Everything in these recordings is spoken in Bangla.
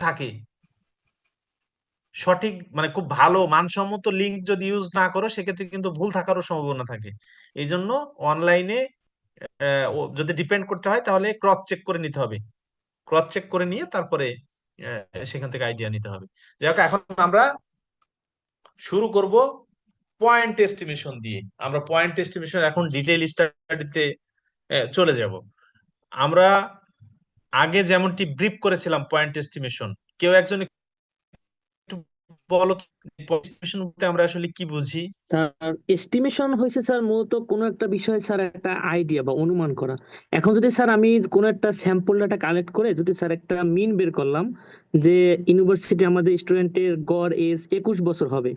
থাকে, সঠিক মানে খুব ভালো মানসম্মত লিঙ্ক যদি ইউজ না করো সেক্ষেত্রে কিন্তু ভুল থাকারও সম্ভাবনা থাকে। এই জন্য অনলাইনে যদি ডিপেন্ড করতে হয় তাহলে ক্রস চেক করে নিতে হবে, ক্রস চেক করে নিয়ে তারপরে সেখান থেকে আইডিয়া নিতে হবে। যাই হোক, এখন আমরা শুরু করব পয়েন্ট এস্টিমেশন দিয়ে। আমরা পয়েন্ট এস্টিমেশন এখন ডিটেইল স্টাডিতে চলে যাব। আমরা আগে যেমনটি ব্রিফ করেছিলাম পয়েন্ট এস্টিমেশন, কেউ একজন একটু বলো পয়েন্ট এস্টিমেশন বলতে আমরা আসলে কি বুঝি? স্যার এস্টিমেশন হয়েছে স্যার মূলত কোনো একটা বিষয়ে স্যার একটা আইডিয়া বা অনুমান করা। এখন যদি স্যার আমি কোনো একটা স্যাম্পল ডাটা কালেক্ট করে যদি স্যার একটা মিন বের করলাম যে ইউনিভার্সিটি আমাদের স্টুডেন্টের গড় এজ 21 বছর হবে,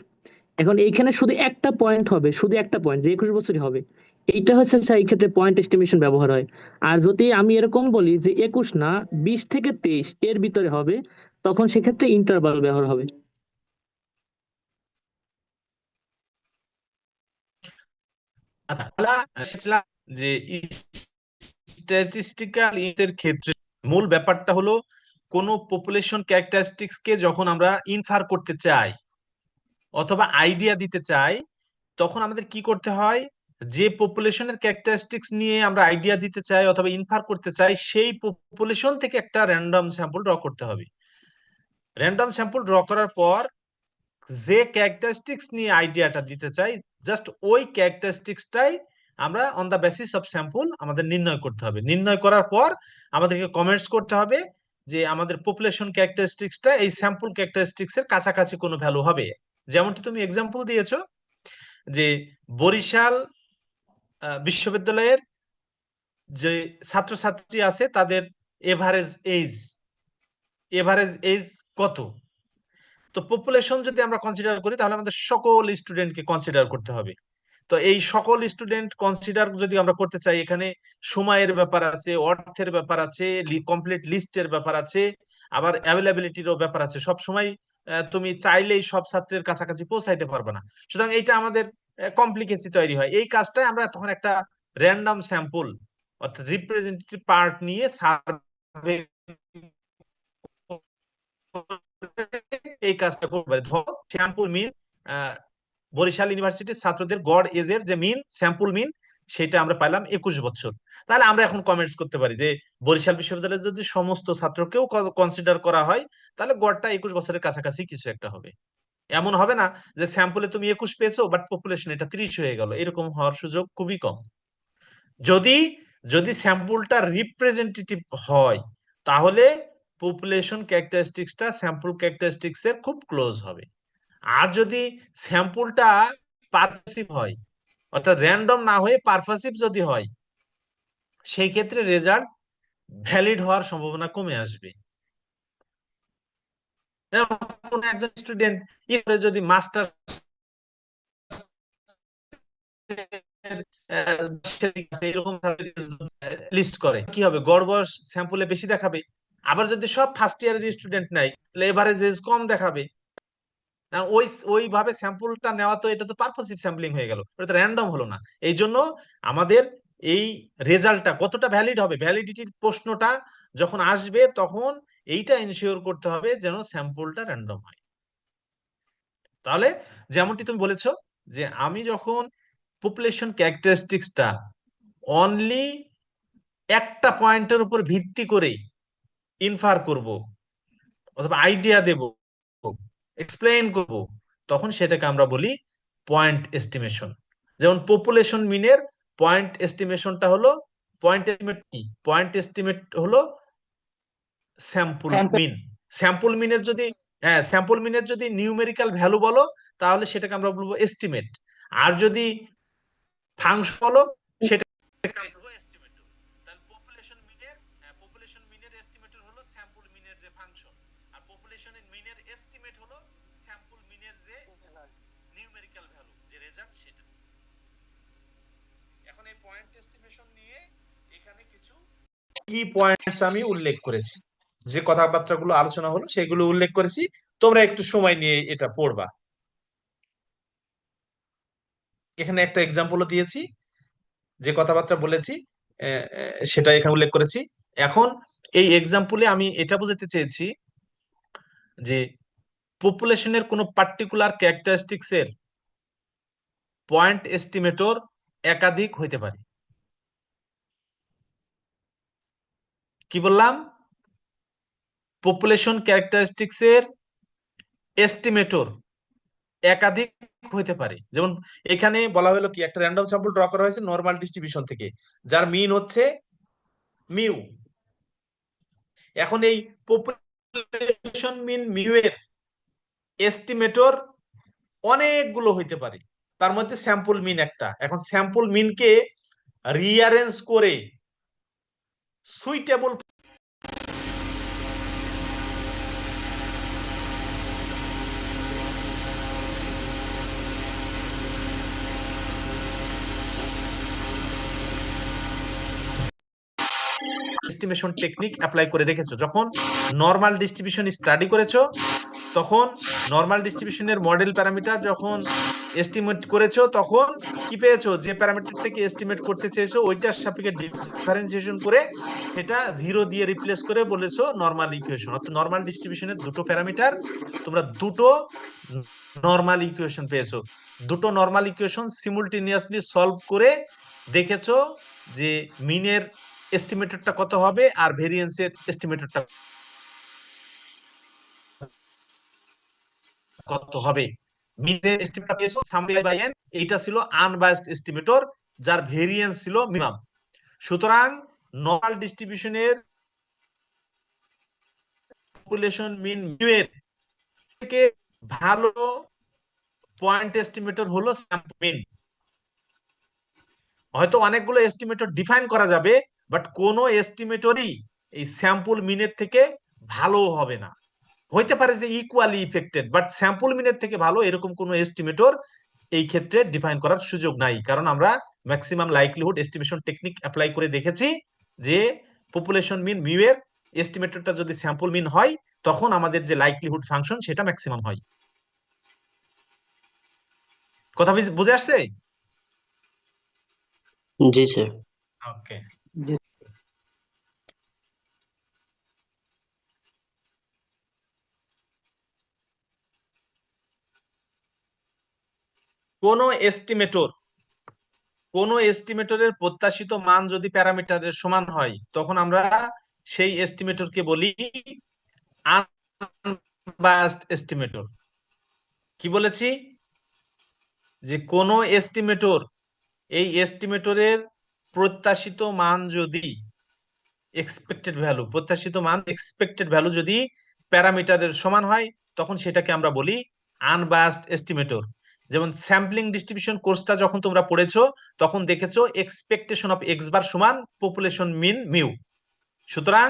এখন এইখানে শুধু একটা পয়েন্ট হবে, শুধু একটা পয়েন্ট যে 21 বছরই হবে, এইটা হচ্ছে স্যার এই ক্ষেত্রে পয়েন্ট এস্টিমেশন ব্যবহার হয়। আর যদি আমি এরকম বলি যে 21 না 20 থেকে 23 এর ভিতরে হবে, তখন সেক্ষেত্রে ইন্টারভাল ব্যবহার হবে। আচ্ছা, আমরা শিখলাম যে স্ট্যাটিস্টিক্যাল এর ক্ষেত্রে মূল ব্যাপারটা হলো কোন পপুলেশন ক্যারেক্টারিস্টিক্স কে যখন আমরা ইনফার করতে চাই অথবা আইডিয়া দিতে চাই, তখন আমাদের কি করতে হয়, যে পপুলেশনের ক্যারেক্টারিস্টিক্স নিয়ে আমরা আইডিয়া দিতে চাই অথবা ইনফার করতে চাই সেই পপুলেশন থেকে একটা র্যান্ডম স্যাম্পল ড্র করতে হবে। র্যান্ডম স্যাম্পল ড্র করার পর যে ক্যারেক্টারিস্টিক্স নিয়ে আইডিয়াটা দিতে চাই জাস্ট ওই ক্যারেক্টারিস্টিক্সটাই আমরা on the basis of sample আমাদের নির্ণয় করতে হবে। নির্ণয় করার পর আমাদেরকে কমেন্টস করতে হবে যে আমাদের পপুলেশন ক্যারেক্টারিস্টিক্সটা এই স্যাম্পল ক্যারেক্টারিস্টিক্স এর কাছাকাছি কোনো ভ্যালু হবে। যেমনটি তুমি এক্সাম্পল দিয়েছো যে বরিশাল বিশ্ববিদ্যালয়ের যে ছাত্রছাত্রী আছে তাদের এভারেজ এজ, এভারেজ এজ কত। তো পপুলেশন যদি আমরা কনসিডার করি তাহলে আমাদের সকল স্টুডেন্টকে কনসিডার করতে হবে। তো এই সকল স্টুডেন্ট কনসিডার যদি আমরা করতে চাই, এখানে সময়ের ব্যাপার আছে, অর্থের ব্যাপার আছে, কমপ্লিট লিস্টের ব্যাপার আছে, আবার অ্যাভেলেবিলিটিরও ব্যাপার আছে। সব সময় তুমি চাইলেই সব ছাত্রের কাছাকাছি পৌঁছাইতে পারবে না। সুতরাং এইটা আমাদের কমপ্লিকেসি তৈরি হয়। এই কাজটাই আমরা তখন একটা র্যান্ডম স্যাম্পল অর্থাৎ রিপ্রেজেন্টেটিভ পার্ট নিয়ে সার্ভে এই কাজটা করতে পারে। ধরো স্যাম্পল মিন বরিশাল ইউনিভার্সিটির ছাত্রদের গড় এজের যে মিন স্যাম্পল মিন সেটা আমরা পাইলাম 21 বছর। তাহলে আমরা এখন কমেন্টস করতে পারি যে বরিশাল বিশ্ববিদ্যালয়ে যদি সমস্ত ছাত্রকেও কনসিডার করা হয় তাহলে গড়টা 21 বছরের কাছাকাছি কিছু একটা হবে। এমন হবে না যে স্যাম্পলে তুমি 21 পেয়েছো বাট পপুলেশন এটা 30 হয়ে গেল, এরকম হওয়ার সুযোগ খুবই কম। যদি যদি স্যাম্পলটা রিপ্রেজেন্টেটিভ হয় তাহলে পপুলেশন ক্যারেক্টারিস্টিক্সটা স্যাম্পল ক্যারেক্টারিস্টিক্স এর খুব ক্লোজ হবে। আর যদি স্যাম্পলটা পারফেসিভ হয় অর্থাৎ র্যান্ডম না হয়ে পারফেসিভ যদি হয়, সেই ক্ষেত্রে রেজাল্ট ভ্যালিড হওয়ার সম্ভাবনা কমে আসবে। কোন একজন স্টুডেন্ট যদি মাস্টার এরকম লিস্ট করে, কি হবে, গড় বয়স স্যাম্পলে বেশি দেখাবে। আবার যদি সব ফার্স্ট ইয়ারের স্টুডেন্ট নাই তাহলে এভারেজ এজ কম দেখাবে। ওই ওইভাবে স্যাম্পলটা নেওয়া তো এটা তো পারপোসিভ স্যাম্পলিং হয়ে গেল, এটা তো র্যান্ডম হলো না। এই জন্য আমাদের এই রেজাল্টটা কতটা ভ্যালিড হবে, ভ্যালিডিটির প্রশ্নটা যখন আসবে তখন এইটা এনশিওর করতে হবে যেন স্যাম্পলটা র্যান্ডম হয়। তাহলে যেমনটি তুমি বলেছো যে আমি যখন পপুলেশন ক্যারেক্টারিস্টিক্সটা অনলি একটা পয়েন্টের উপর ভিত্তি করে ইনফার করব অথবা আইডিয়া দেব, এক্সপ্লেইন করব, তখন সেটাকে আমরা বলি পয়েন্ট এস্টিমেশন। যেমন পপুলেশন মিনের পয়েন্ট এস্টিমেশনটা হলো, পয়েন্ট এস্টিমেট কি, পয়েন্ট এস্টিমেট হলো স্যাম্পল মিন। স্যাম্পল মিনের যদি, হ্যাঁ, স্যাম্পল মিনের যদি নিউমেরিক্যাল ভ্যালু বলো তাহলে সেটাকে আমরা বলবো এস্টিমেট। আর যদি ফাংশন বলো সেটা এস্টিমেট। তাহলে পপুলেশন মিনের, পপুলেশন মিনের এস্টিমেটর হলো স্যাম্পল মিনের যে ফাংশন, আর পপুলেশনের মিনের এস্টিমেট হলো স্যাম্পল মিনের যে নিউমেরিক্যাল ভ্যালু, যে রেজাল্ট সেটা। এখন এই পয়েন্ট এস্টিমেশন নিয়ে এখানে কিছু কি পয়েন্টস আমি উল্লেখ করেছি, যে কথাবার্তাগুলো আলোচনা হলো সেগুলো উল্লেখ করেছি। তোমরা একটু সময় নিয়ে এটা পড়বা। এখানে একটা এক্সাম্পলও দিয়েছি, যে কথাবার্তা বলেছি সেটা এখানে উল্লেখ করেছি। এখন এই এক্সাম্পলে আমি এটা বোঝাতে চেয়েছি যে পপুলেশনের কোনো পার্টিকুলার ক্যারেক্টারিস্টিক্স এর পয়েন্ট এস্টিমেটর একাধিক হইতে পারে। কি বললাম? পপুলেশন ক্যারেক্টারিস্টিক্স এর এস্টিমেটর একাধিক হইতে পারে। যেমন এখানে বলা হলো কি, একটা র্যান্ডম স্যাম্পল ড্র করা হয়েছে নরমাল ডিস্ট্রিবিউশন থেকে, যার মিন হচ্ছে মিউ। এখন এই পপুলেশন মিন মিউ এর এস্টিমেটর অনেকগুলো হইতে পারে, তার মধ্যে স্যাম্পল মিন একটা। এখন স্যাম্পল মিনকে রিঅ্যারেঞ্জ করে সুইটেবল এস্টিমেশন টেকনিক অ্যাপ্লাই করে দেখেছো। যখন নরমাল ডিস্ট্রিবিউশন স্টাডি করেছো তখন নরমাল ডিস্ট্রিবিউশনের মডেল প্যারামিটার যখন এস্টিমেট করেছো তখন কি পেয়েছো, যে প্যারামিটারটাকে এস্টিমেট করতে চেয়েছো ওইটার সাপেক্ষে ডিফারেন্সিয়েশন করে সেটা 0 দিয়ে রিপ্লেস করে বলেছো নরমাল ইকুয়েশন। অর্থাৎ নরমাল ডিস্ট্রিবিউশনের দুটো প্যারামিটার, তোমরা দুটো নরমাল ইকুয়েশন পেয়েছো। দুটো নরমাল ইকুয়েশন সিমুলটেনিয়াসলি সলভ করে দেখেছো যে মিনের এস্টিমেটরটা কত হবে আর ভেরিয়েন্সের এস্টিমেটরটা কত হবে। মিনের এস্টিমেটর পেয়েছো সামরি বাই এন, এইটা ছিল আনবায়াসড এস্টিমেটর যার ভেরিয়েন্স ছিল মিনিমাম। সুতরাং নরমাল ডিস্ট্রিবিউশনের পপুলেশন মিন মিউ এর থেকে ভালো পয়েন্ট এস্টিমেটর হলো স্যাম্পল মিন। হয়তো অনেকগুলো এস্টিমেটর ডিফাইন করা যাবে, বাট কোনো এস্টিমেটরই এই স্যাম্পল মিনের থেকে ভালো হবে না। হইতে পারে যে ইকুয়ালি ইফেক্টেড, বাট স্যাম্পল মিনের থেকে ভালো এরকম কোনো এস্টিমেটর এই ক্ষেত্রে ডিফাইন করার সুযোগ নাই। কারণ আমরা maximum likelihood estimation technique apply করে দেখেছি যে পপুলেশন মিন মিউ এর এস্টিমেটরটা যদি স্যাম্পল মিন হয় তখন আমাদের যে লাইকলিহুড ফাংশন সেটা ম্যাক্সিমাম হয়। কথা বুঝে আসছে? জি স্যার। ওকে। কোন এস্টিমেটরের প্রত্যাশিত মান যদি প্যারামিটারের সমান হয় তখন আমরা সেই এস্টিমেটরকে বলি আনবায়াসড এস্টিমেটর। কি বলেছি? যে কোন এস্টিমেটর, এই এস্টিমেটরের প্রত্যাশিত মান যদি এক্সপেক্টেড ভ্যালু যদি প্যারামিটারের সমান হয় তখন সেটাকে আমরা বলি আনবায়াসড এস্টিমেটর। যেমন স্যাম্পলিং ডিস্ট্রিবিউশন কোর্সটা যখন তোমরা পড়েছো তখন দেখেছো এক্সপেকটেশন অফ এক্স বার সমান পপুলেশন মিন মিউ। সুতরাং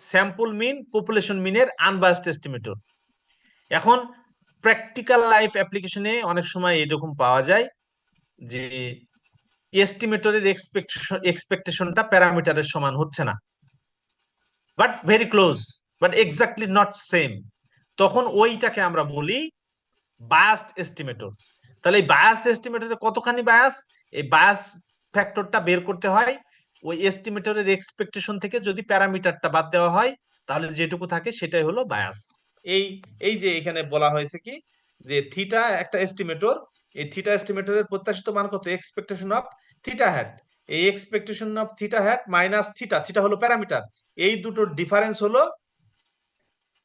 স্যাম্পল মিন পপুলেশন মিনের আনবায়াসড এস্টিমেটর। এখন প্র্যাকটিক্যাল লাইফ অ্যাপ্লিকেশনে অনেক সময় এরকম পাওয়া যায় যে এস্টিমেটরের এক্সপেকটেশনটা প্যারামিটারের সমান হচ্ছে না, but very close, but exactly not same. তখন ওইটাকে আমরা বলি বায়াসড এস্টিমেটর। তাহলে এই বায়াস এস্টিমেটরের কতখানি বায়াস, এই বায়াস ফ্যাক্টরটা বের করতে হয় ওই এস্টিমেটরের এক্সপেকটেশন থেকে যদি প্যারামিটারটা বাদ দেওয়া হয় তাহলে যেটুকু থাকে সেটাই হলো বায়াস। এই এই যে এখানে বলা হয়েছে কি যে থিটা একটা এস্টিমেটর, এই থিটা এস্টিমেটরের প্রত্যাশিত মান কত, এক্সপেকটেশন অফ থিটা হ্যাট। এই expectation of theta hat minus theta, theta হলো প্যারামিটার, এই দুটোর ডিফারেন্স হলো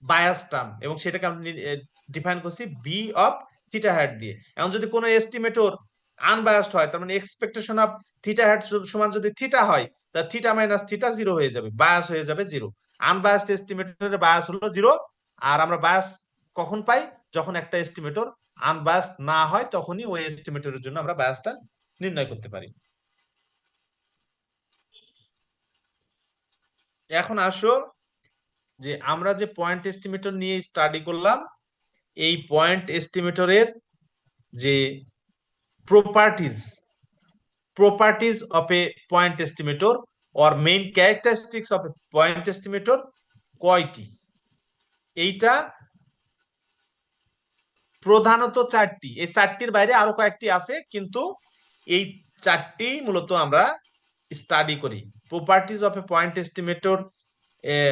বায়াস টার্ম, এবং সেটাকে আমি ডিফাইন করছি বি অফ থিটা হ্যাট দিয়ে। এখন যদি কোনো এস্টিমেটর আনবায়াসড হয় তার মানে এক্সপেকটেশন অফ থিটা হ্যাট সমান যদি থিটা হয় তা থিটা মাইনাস থিটা 0 হয়ে যাবে, বায়াস হয়ে যাবে 0। আনবায়াসড এস্টিমেটরের বায়াস হলো 0। আর আমরা বায়াস কখন পাই, যখন একটা এস্টিমেটর আনবায়াসড না হয় তখনই ওই এস্টিমেটরের জন্য আমরা বায়াসটা নির্ণয় করতে পারি। এখন আসো যে আমরা যে পয়েন্ট এস্টিমেটর নিয়ে স্টাডি করলাম, এই পয়েন্ট এস্টিমেটরের যে properties of a point estimator or main characteristics of a point estimator কয়টি? এইটা প্রধানত 4টি। এই 4টির বাইরে আরো কয়েকটি আছে, কিন্তু এই 4টি মূলত আমরা স্টাডি করি। Properties of A point estimator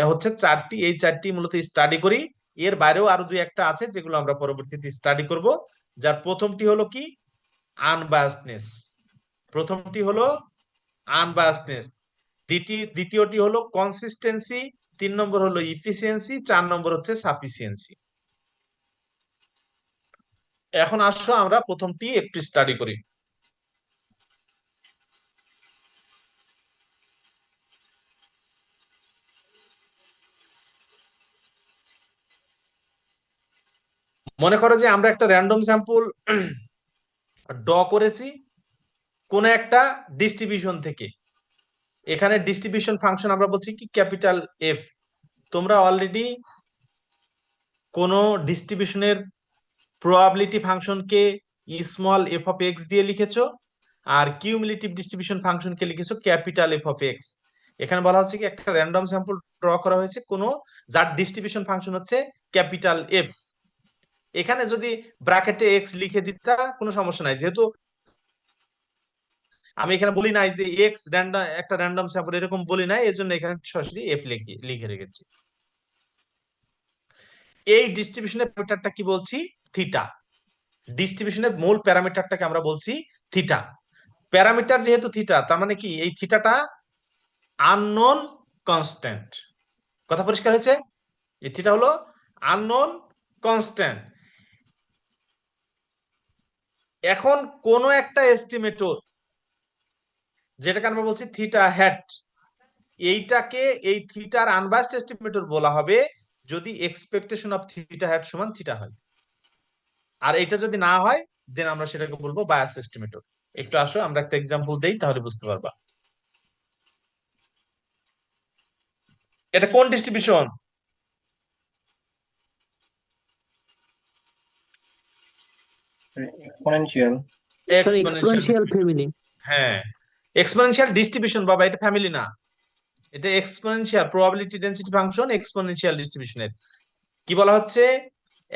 হচ্ছে 4টি, এই 4টি মূলত স্টাডি করি। এর বাইরেও আরো দুই একটা আছে যেগুলো আমরা পরবর্তীতে স্টাডি করব। যার প্রথমটি হলো কি আনবায়াসনেস, প্রথমটি হলো আনবায়াসনেস, দ্বিতীয়টি হলো কনসিস্টেন্সি, 3 নম্বর হলো ইফিসিয়েন্সি, 4 নম্বর হচ্ছে সাফিসিয়েন্সি। এখন আসো আমরা প্রথমটি একটু স্টাডি করি। মনে করো যে আমরা একটা র্যান্ডম স্যাম্পল ড্র করেছি কোন একটা ডিস্ট্রিবিউশন থেকে। এখানে ডিস্ট্রিবিউশন ফাংশন আমরা বলছি কি ক্যাপিটাল এফ। তোমরা অলরেডি কোন ডিস্ট্রিবিউশনের প্রবাবিলিটি ফাংশনকে স্মল এফ অফ এক্স দিয়ে লিখেছো, আর কিউমুলেটিভ ডিস্ট্রিবিউশন ফাংশনকে লিখেছো ক্যাপিটাল এফ অফ এক্স। এখানে বলা হচ্ছে কি একটা র্যান্ডম স্যাম্পল ড্র করা হয়েছে কোন যার ডিস্ট্রিবিউশন ফাংশন হচ্ছে ক্যাপিটাল এফ। এখানে যদি ব্র্যাকেটে এক্স লিখে দিতা কোনো সমস্যা নাই, যেহেতু আমি এখানে বলি নাই যে এক্স র্যান্ডম একটা র্যান্ডম স্যাম্পল এরকম বলি নাই, এর জন্য এখানে সরাসরি এফ লিখে রেখেছি। এই ডিস্ট্রিবিউশনের প্যারামিটারটা কি বলছি? থিটা। ডিস্ট্রিবিউশনের মূল প্যারামিটারটাকে আমরা বলছি থিটা। প্যারামিটার যেহেতু থিটা, তার মানে কি এই থিটাটা আননোন কনস্ট্যান্ট। কথা পরিষ্কার হয়েছে? এই থিটা হলো আননোন কনস্ট্যান্ট। এখন কোন একটা এস্টিমেটর, যেটাকে আমরা বলছি থিটা হ্যাট, এইটাকে এই থিটার আনবায়াসড এস্টিমেটর বলা হবে যদি এক্সপেকটেশন অফ থিটা হ্যাট সমান থিটা হয়। আর এটা যদি না হয় দেন আমরা সেটাকে বলবো বায়াস এস্টিমেটর। একটু আসো আমরা একটা এক্সাম্পল দেই, তাহলে বুঝতে পারবা। এটা কোন distribution? Exponential. Sir exponential exponential family. হ্যাঁ, এক্সপোনেনশিয়াল ডিস্ট্রিবিউশন বাবা, এটা ফ্যামিলি না, এটা exponential probability density function exponential ডিস্ট্রিবিউশনের। কি বলা হচ্ছে?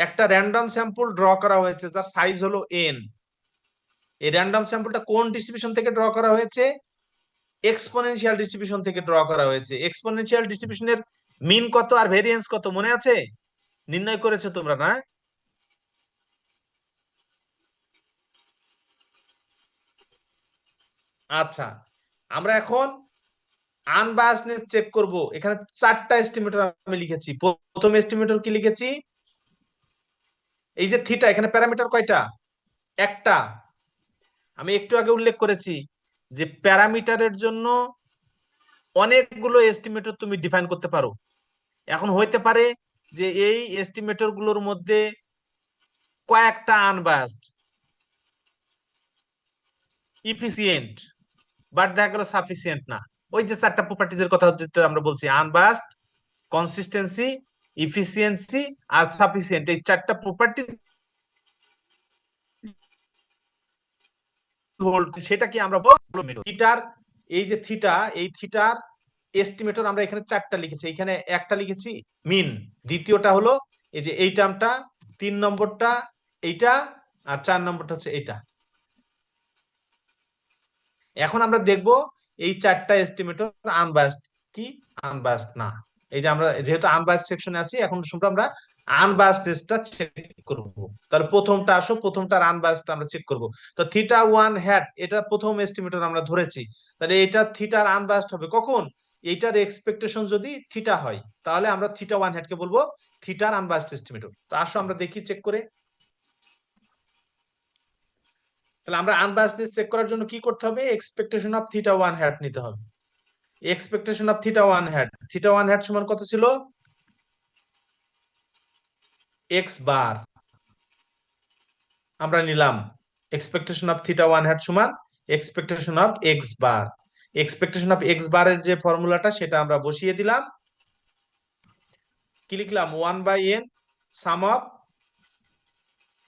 একটা র্যান্ডম স্যাম্পল ড্র করা হয়েছে যার সাইজ হলো এন। এই র্যান্ডম স্যাম্পলটা কোন ডিস্ট্রিবিউশন থেকে ড্র করা হয়েছে? এক্সপোনেনশিয়াল ডিস্ট্রিবিউশন থেকে ড্র করা হয়েছে। এক্সপোনেনশিয়াল ডিস্ট্রিবিউশনের মিন কত আর ভেরিয়েন্স কত মনে আছে? নির্ণয় করেছো তোমরা না? আচ্ছা, আমরা এখন আনবায়াসনেস চেক করব। এখানে 4টা এস্টিমেটর আমি লিখেছি। প্রথম এস্টিমেটর কি লিখেছি? এই যে থিটা, এখানে প্যারামিটার কয়টা? একটা। আমি একটু আগে উল্লেখ করেছি যে প্যারামিটারের জন্য অনেকগুলো এস্টিমেটর তুমি ডিফাইন করতে পারো। এখন হইতে পারে যে এই এস্টিমেটর গুলোর মধ্যে কয়েকটা আনবায়াসড, ইফিসিয়েন্ট, বাট দেখা গেল সাফিসিয়েন্ট না। ওই যে 4টা প্রপার্টিজের কথা যেটা আমরা বলছি, আনবায়াসড, কনসিস্টেন্সি, ইফিসিয়েন্সি আর সাফিসিয়েন্ট, এই 4টা প্রপার্টি সেটা কি আমরা বলবো থিটার। এই যে থিটা, এই থিটার এস্টিমেটর আমরা এখানে 4টা লিখেছি। এখানে একটা লিখেছি মিন, দ্বিতীয়টা হলো এই যে এই টার্মটা, 3 নম্বরটা এইটা, আর 4 নম্বরটা হচ্ছে এইটা। এখন আমরা দেখব এই 4টা এস্টিমেটর আনবায়াসড কি আনবায়াসড না। এই যে আমরা যেহেতু আনবায়াসড সেকশনে আছি, এখন আমরা আনবায়াসডনেসটা চেক করব। তাহলে প্রথমটা আসো, প্রথমটার আনবায়াসডটা আমরা চেক করব। তো থিটা 1 হ্যাট, এটা প্রথম এস্টিমেটর আমরা ধরেছি। তাহলে এটা থিটার আনবায়াসড হবে কখন? এইটার এক্সপেকটেশন যদি থিটা হয়, তাহলে আমরা থিটা 1 হ্যাট কে বলবো থিটার আনবায়াসড এস্টিমেটর। তো আসো আমরা দেখি চেক করে। তাহলে আমরা আনবায়াসডনেস চেক করার জন্য কি করতে হবে? এক্সপেকটেশন অফ থিটা 1 হ্যাট নিতে হবে। Expectation of theta 1 hat, theta 1 hat সমান কত ছিল? X bar. আমরা নিলাম এক্সপেকটেশন অফ থিটা 1 হ্যাট সমান expectation of x bar. Expectation of x বারের যে ফর্মুলাটা সেটা আমরা বসিয়ে দিলাম। কি লিখলাম? 1/n সাম অফ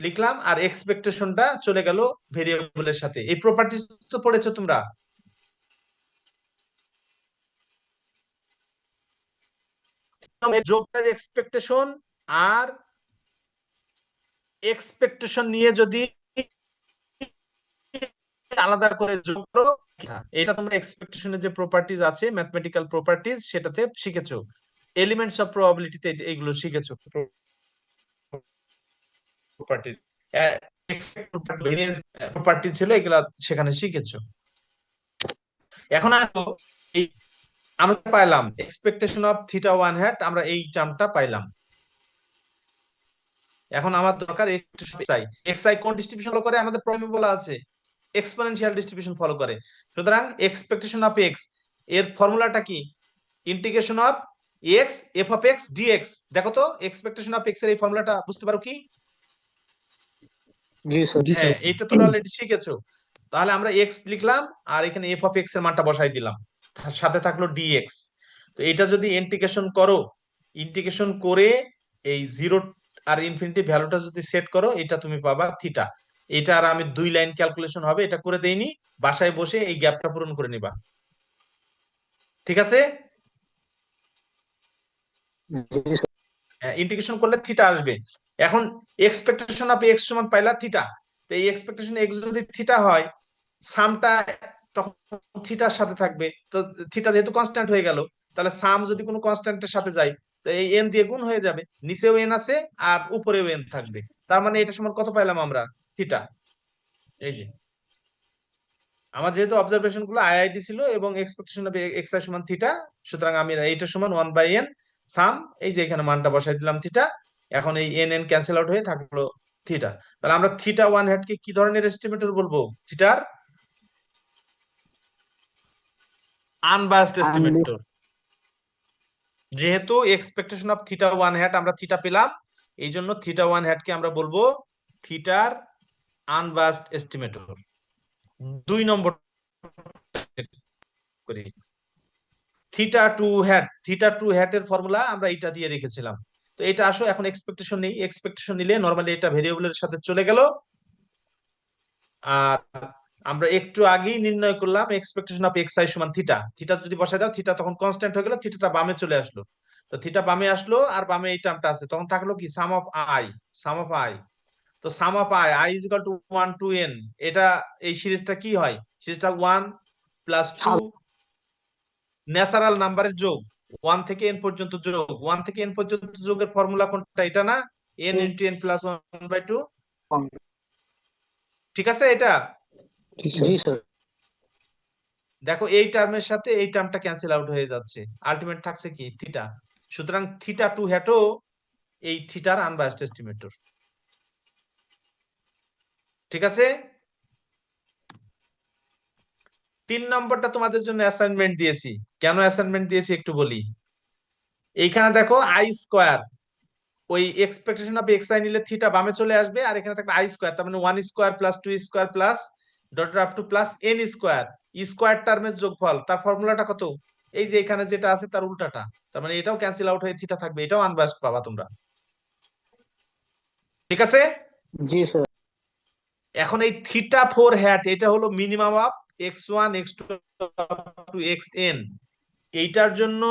লিখলাম, আর এক্সপেকটেশনটা চলে গেল ভেরিয়েবলের সাথে। এই প্রপার্টিজ তো পড়েছো তোমরা। যোগের এক্সপেকটেশন আর এক্সপেকটেশন নিয়ে যদি আলাদা করে যোগ করো, এটা তোমরা এক্সপেকটেশনের যে প্রপার্টিজ আছে ম্যাথমেটিক্যাল প্রপার্টিজ সেটাতে শিখেছো। এলিমেন্টস অফ প্রবাবিলিটিতে এইগুলো শিখেছো। প্রপার্টি, প্রপার্টি ছিল, এগুলা সেখানে শিখেছো। এখন আসো, এই আমরা পাইলাম expectation of theta one hat, আমরা এই টার্মটা পাইলাম। এখন আমার দরকার এক্সআই কোন ডিস্ট্রিবিউশন ফলো করে, আমাদের প্রবলেমে বলা আছে এক্সপোনেনশিয়াল ডিস্ট্রিবিউশন ফলো করে। সুতরাং এক্সপেকটেশন অফ এক্স এর ফর্মুলাটা কি? Integration of x f of x dx. দেখো তো এক্সপেকটেশন অফ এক্স এর এই ফর্মুলাটা বুঝতে পারো কি? জি স্যার। হ্যাঁ, এটা তোমরা অলরেডি শিখেছো। তাহলে আমরা এক্স লিখলাম আর এখানে এফ অফ এক্স এর মানটা বসাই দিলাম, তার সাথে থাকলো ডিএক্স। তো এটা যদি ইন্টিগ্রেশন করো, ইন্টিগ্রেশন করে এই জিরো আর ইনফিনিটি ভ্যালুটা যদি সেট করো, এটা তুমি পাবা থিটা। এটা আর আমি 2 লাইন ক্যালকুলেশন হবে, এটা করে দেইনি, বাসায় বসে এই গ্যাপটা পূরণ করে নিবা। ঠিক আছে? ইন্টিগ্রেশন করলে থিটা আসবে। এখন এক্সপেকটেশন অফ এক্স সমান পাইলা থিটা। তো এই এক্সপেকটেশন এক্স যদি থিটা হয়, সামটা তখন থিটার সাথে থাকবে। তো থিটা যেহেতু কনস্ট্যান্ট হয়ে গেল, তাহলে সাম যদি কোনো কনস্ট্যান্টের সাথে যায়, তো এই এন দিয়ে গুণ হয়ে যাবে, নিচেও এন আছে আর উপরেও এন থাকবে। তার মানে এটা সমান কত পাইলাম আমরা? থিটা। এই যে আমার যেহেতু অবজারভেশন গুলো আইআইডি ছিল এবং এক্সপেকটেশন অফ এক্স আই সমান থিটা, সুতরাং আমি এইটা সমান 1/n সাম, এই যে এখানে মানটা বসাই দিলাম থিটা। এখন এই এন এন ক্যান্সেল আউট হয়ে থাকলো থিটা। তাহলে আমরা থিটা ওয়ান হ্যাট কে কি ধরনের এস্টিমেটর বলবো? থিটার আনবায়াসড এস্টিমেটর। যেহেতু expectation of theta one hat আমরা থিটা পেলাম, এই জন্য থিটা ওয়ান হ্যাট কে আমরা বলবো থিটার আনবায়াসড এস্টিমেটর। 2 নম্বর করি, থিটা টু হ্যাট এর ফর্মুলা আমরা এটা দিয়ে রেখেছিলাম। তো এটা আসো, এখন এক্সপেকটেশন নেই, এক্সপেকটেশন নিলে নরমালি এটা ভেরিয়েবলের সাথে চলে গেল। আর আমরা একটু আগেই নির্ণয় করলাম এক্সপেকটেশন অফ এক্স আই সমান থিটা। থিটা যদি বসায় দাও, থিটা তখন কনস্ট্যান্ট হয়ে গেল, থিটাটা বামে চলে আসলো। তো থিটা বামে আসলো আর বামে এই টার্মটা আছে, তখন থাকলো কি sum of i. Sum of i, তো sum of i i is equal to 1 to n। এটা এই সিরিজটা কি হয়? সিরিজটা 1 প্লাস 2 ন্যাচারাল নাম্বারের যোগ, 1 থেকে n পর্যন্ত যোগ। 1 থেকে n পর্যন্ত যোগের ফর্মুলা কোনটা? এটা না, n ইনটু n প্লাস 1/2। ঠিক আছে? এটা জি স্যার। দেখো এই টার্মের সাথে এই টার্মটা ক্যান্সেল আউট হয়ে যাচ্ছে, আলটিমেট থাকছে কি থিটা। সুতরাং থিটা টু হ্যাটও এই থিটার আনবায়াসড এস্টিমেটর। ঠিক আছে? 3 নম্বরটা তোমাদের জন্য অ্যাসাইনমেন্ট দিয়েছি। কেন অ্যাসাইনমেন্ট দিয়েছি একটু বলি। এইখানে দেখো আই স্কোয়ার, ওই এক্সপেকটেশন অফ এক্স আই নিলে থিটা বামে চলে আসবে, আর এখানে থাকবে আই স্কোয়ার, তার মানে 1 square plus 2 square plus dot up to plus N square. Square টার্মের যোগফল, তার ফর্মুলাটা কত? এই যে এখানে যেটা আছে তার উল্টাটা। তার মানে এটাও ক্যান্সেল আউট হয়ে থিটা থাকবে, এটাও আনবায়াসড পাবা তোমরা। ঠিক আছে? জি স্যার। এখন এই থিটা ফোর হ্যাট, এটা হলো minimum of x1 x2 two xn। এইটার জন্য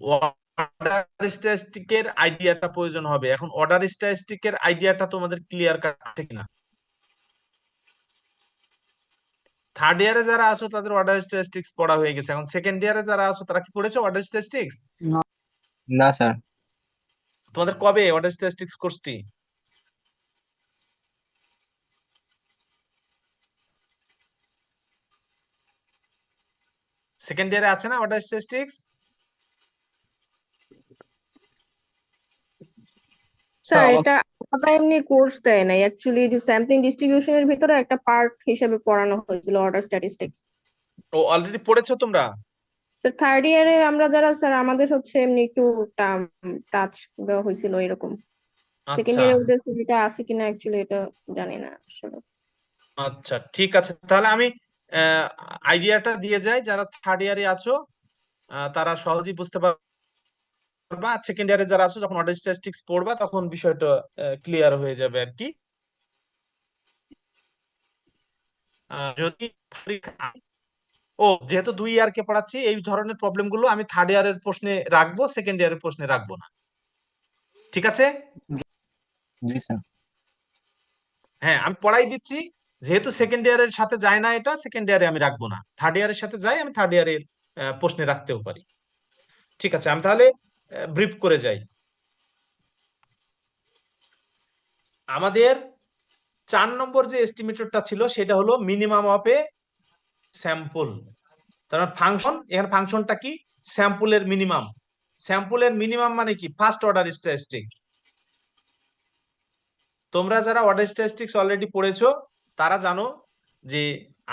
অর্ডার স্ট্যাটিস্টিকের আইডিয়াটা প্রয়োজন হবে। এখন অর্ডার স্ট্যাটিস্টিকের আইডিয়াটা তোমাদের ক্লিয়ার কাট আছে কিনা? থার্ড ইয়ারে যারা আছো তাদের অর্ডার স্ট্যাটিস্টিক্স পড়া হয়ে গেছে। এখন সেকেন্ড ইয়ারে যারা আছো তারা কি পড়েছো অর্ডার স্ট্যাটিস্টিক্স? না স্যার। তোমাদের কবে অর্ডার স্ট্যাটিস্টিক্স কোর্সটি? সেকেন্ড ইয়ারে আছে না অর্ডার স্ট্যাটিস্টিক্স? স্যার এটা আলাদা এমনি কোর্স দেয় নাই, অ্যাকচুয়ালি স্যাম্পলিং ডিস্ট্রিবিউশনের ভিতরে একটা পার্ট হিসেবে পড়ানো হয়েছিল অর্ডার স্ট্যাটিস্টিক্স। ও অলরেডি পড়েছো তোমরা? তো থার্ড ইয়ারে আমরা যারা স্যার আমাদের হচ্ছে এমনি একটু টাচ দেওয়া হয়েছিল এরকম। সেকেন্ড আচ্ছা ইয়ারে ওদের এটা আছে কিনা অ্যাকচুয়ালি এটা জানি না আসলে। আচ্ছা, ঠিক আছে, তাহলে আমি আইডিয়াটা দিয়ে যাই। যারা থার্ড ইয়ারে আছো তারা সহজেই বুঝতে পারবা। সেকেন্ড ইয়ারে যারা আছো যখন অর্ডার স্ট্যাটিস্টিক্স পড়বা তখন বিষয়টা ক্লিয়ার হয়ে যাবে আর কি। যদি যেহেতু 2 ইয়ারকে পড়াচ্ছি, এই ধরনের প্রবলেম গুলো আমি থার্ড ইয়ারের প্রশ্নে রাখবো, সেকেন্ড ইয়ারের প্রশ্নে রাখবো না। ঠিক আছে? জি স্যার। হ্যাঁ, আমি পড়াই দিচ্ছি। যেহেতু সেকেন্ড ইয়ারের সাথে যায় না, এটা সেকেন্ড ইয়ারে আমি রাখবো না, থার্ড ইয়ারের সাথে যাই, আমি থার্ড ইয়ারের প্রশ্নে রাখতেও পারি। ঠিক আছে, আমি তাহলে ব্রিফ করে যাই। আমাদের 4 নম্বর যে এস্টিমেটরটা ছিল সেটা হলো মিনিমাম অফ এ স্যাম্পল। তার মানে ফাংশন, এখানে ফাংশনটা কি? স্যাম্পলের মিনিমাম। স্যাম্পলের মিনিমাম মানে কি? First order statistic. তোমরা যারা অর্ডার স্ট্যাটিস্টিক্স অলরেডি পড়েছো তারা জানো যে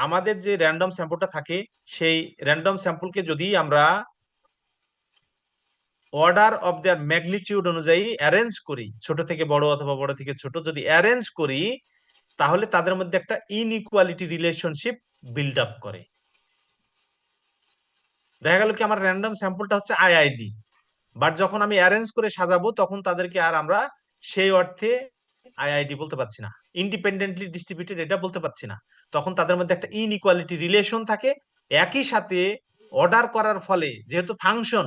আমাদের যে র্যান্ডম স্যাম্পলটা থাকে সেই র্যান্ডম স্যাম্পলকে যদি আমরা অর্ডার অফ দেয়ার ম্যাগনিটিউড অনুযায়ী অ্যারেঞ্জ করি, ছোট থেকে বড় অথবা বড় থেকে ছোট যদি অ্যারেঞ্জ করি, তাহলে তাদের মধ্যে একটা ইনইকুয়ালিটি রিলেশনশিপ বিল্ড আপ করে। দেখা গেল কি আমার র্যান্ডম স্যাম্পলটা হচ্ছে আইআইডি, বাট যখন আমি অ্যারেঞ্জ করে সাজাবো তখন তাদেরকে আর আমরা সেই অর্থে আইআইডি বলতে পারছি না, ইন্ডিপেন্ডেন্টলি ডিস্ট্রিবিউটেড এটা বলতে পারছি না। তখন তাদের মধ্যে একটা ইনইকুয়ালিটি রিলেশন থাকে। একই সাথে অর্ডার করার ফলে যেহেতু ফাংশন,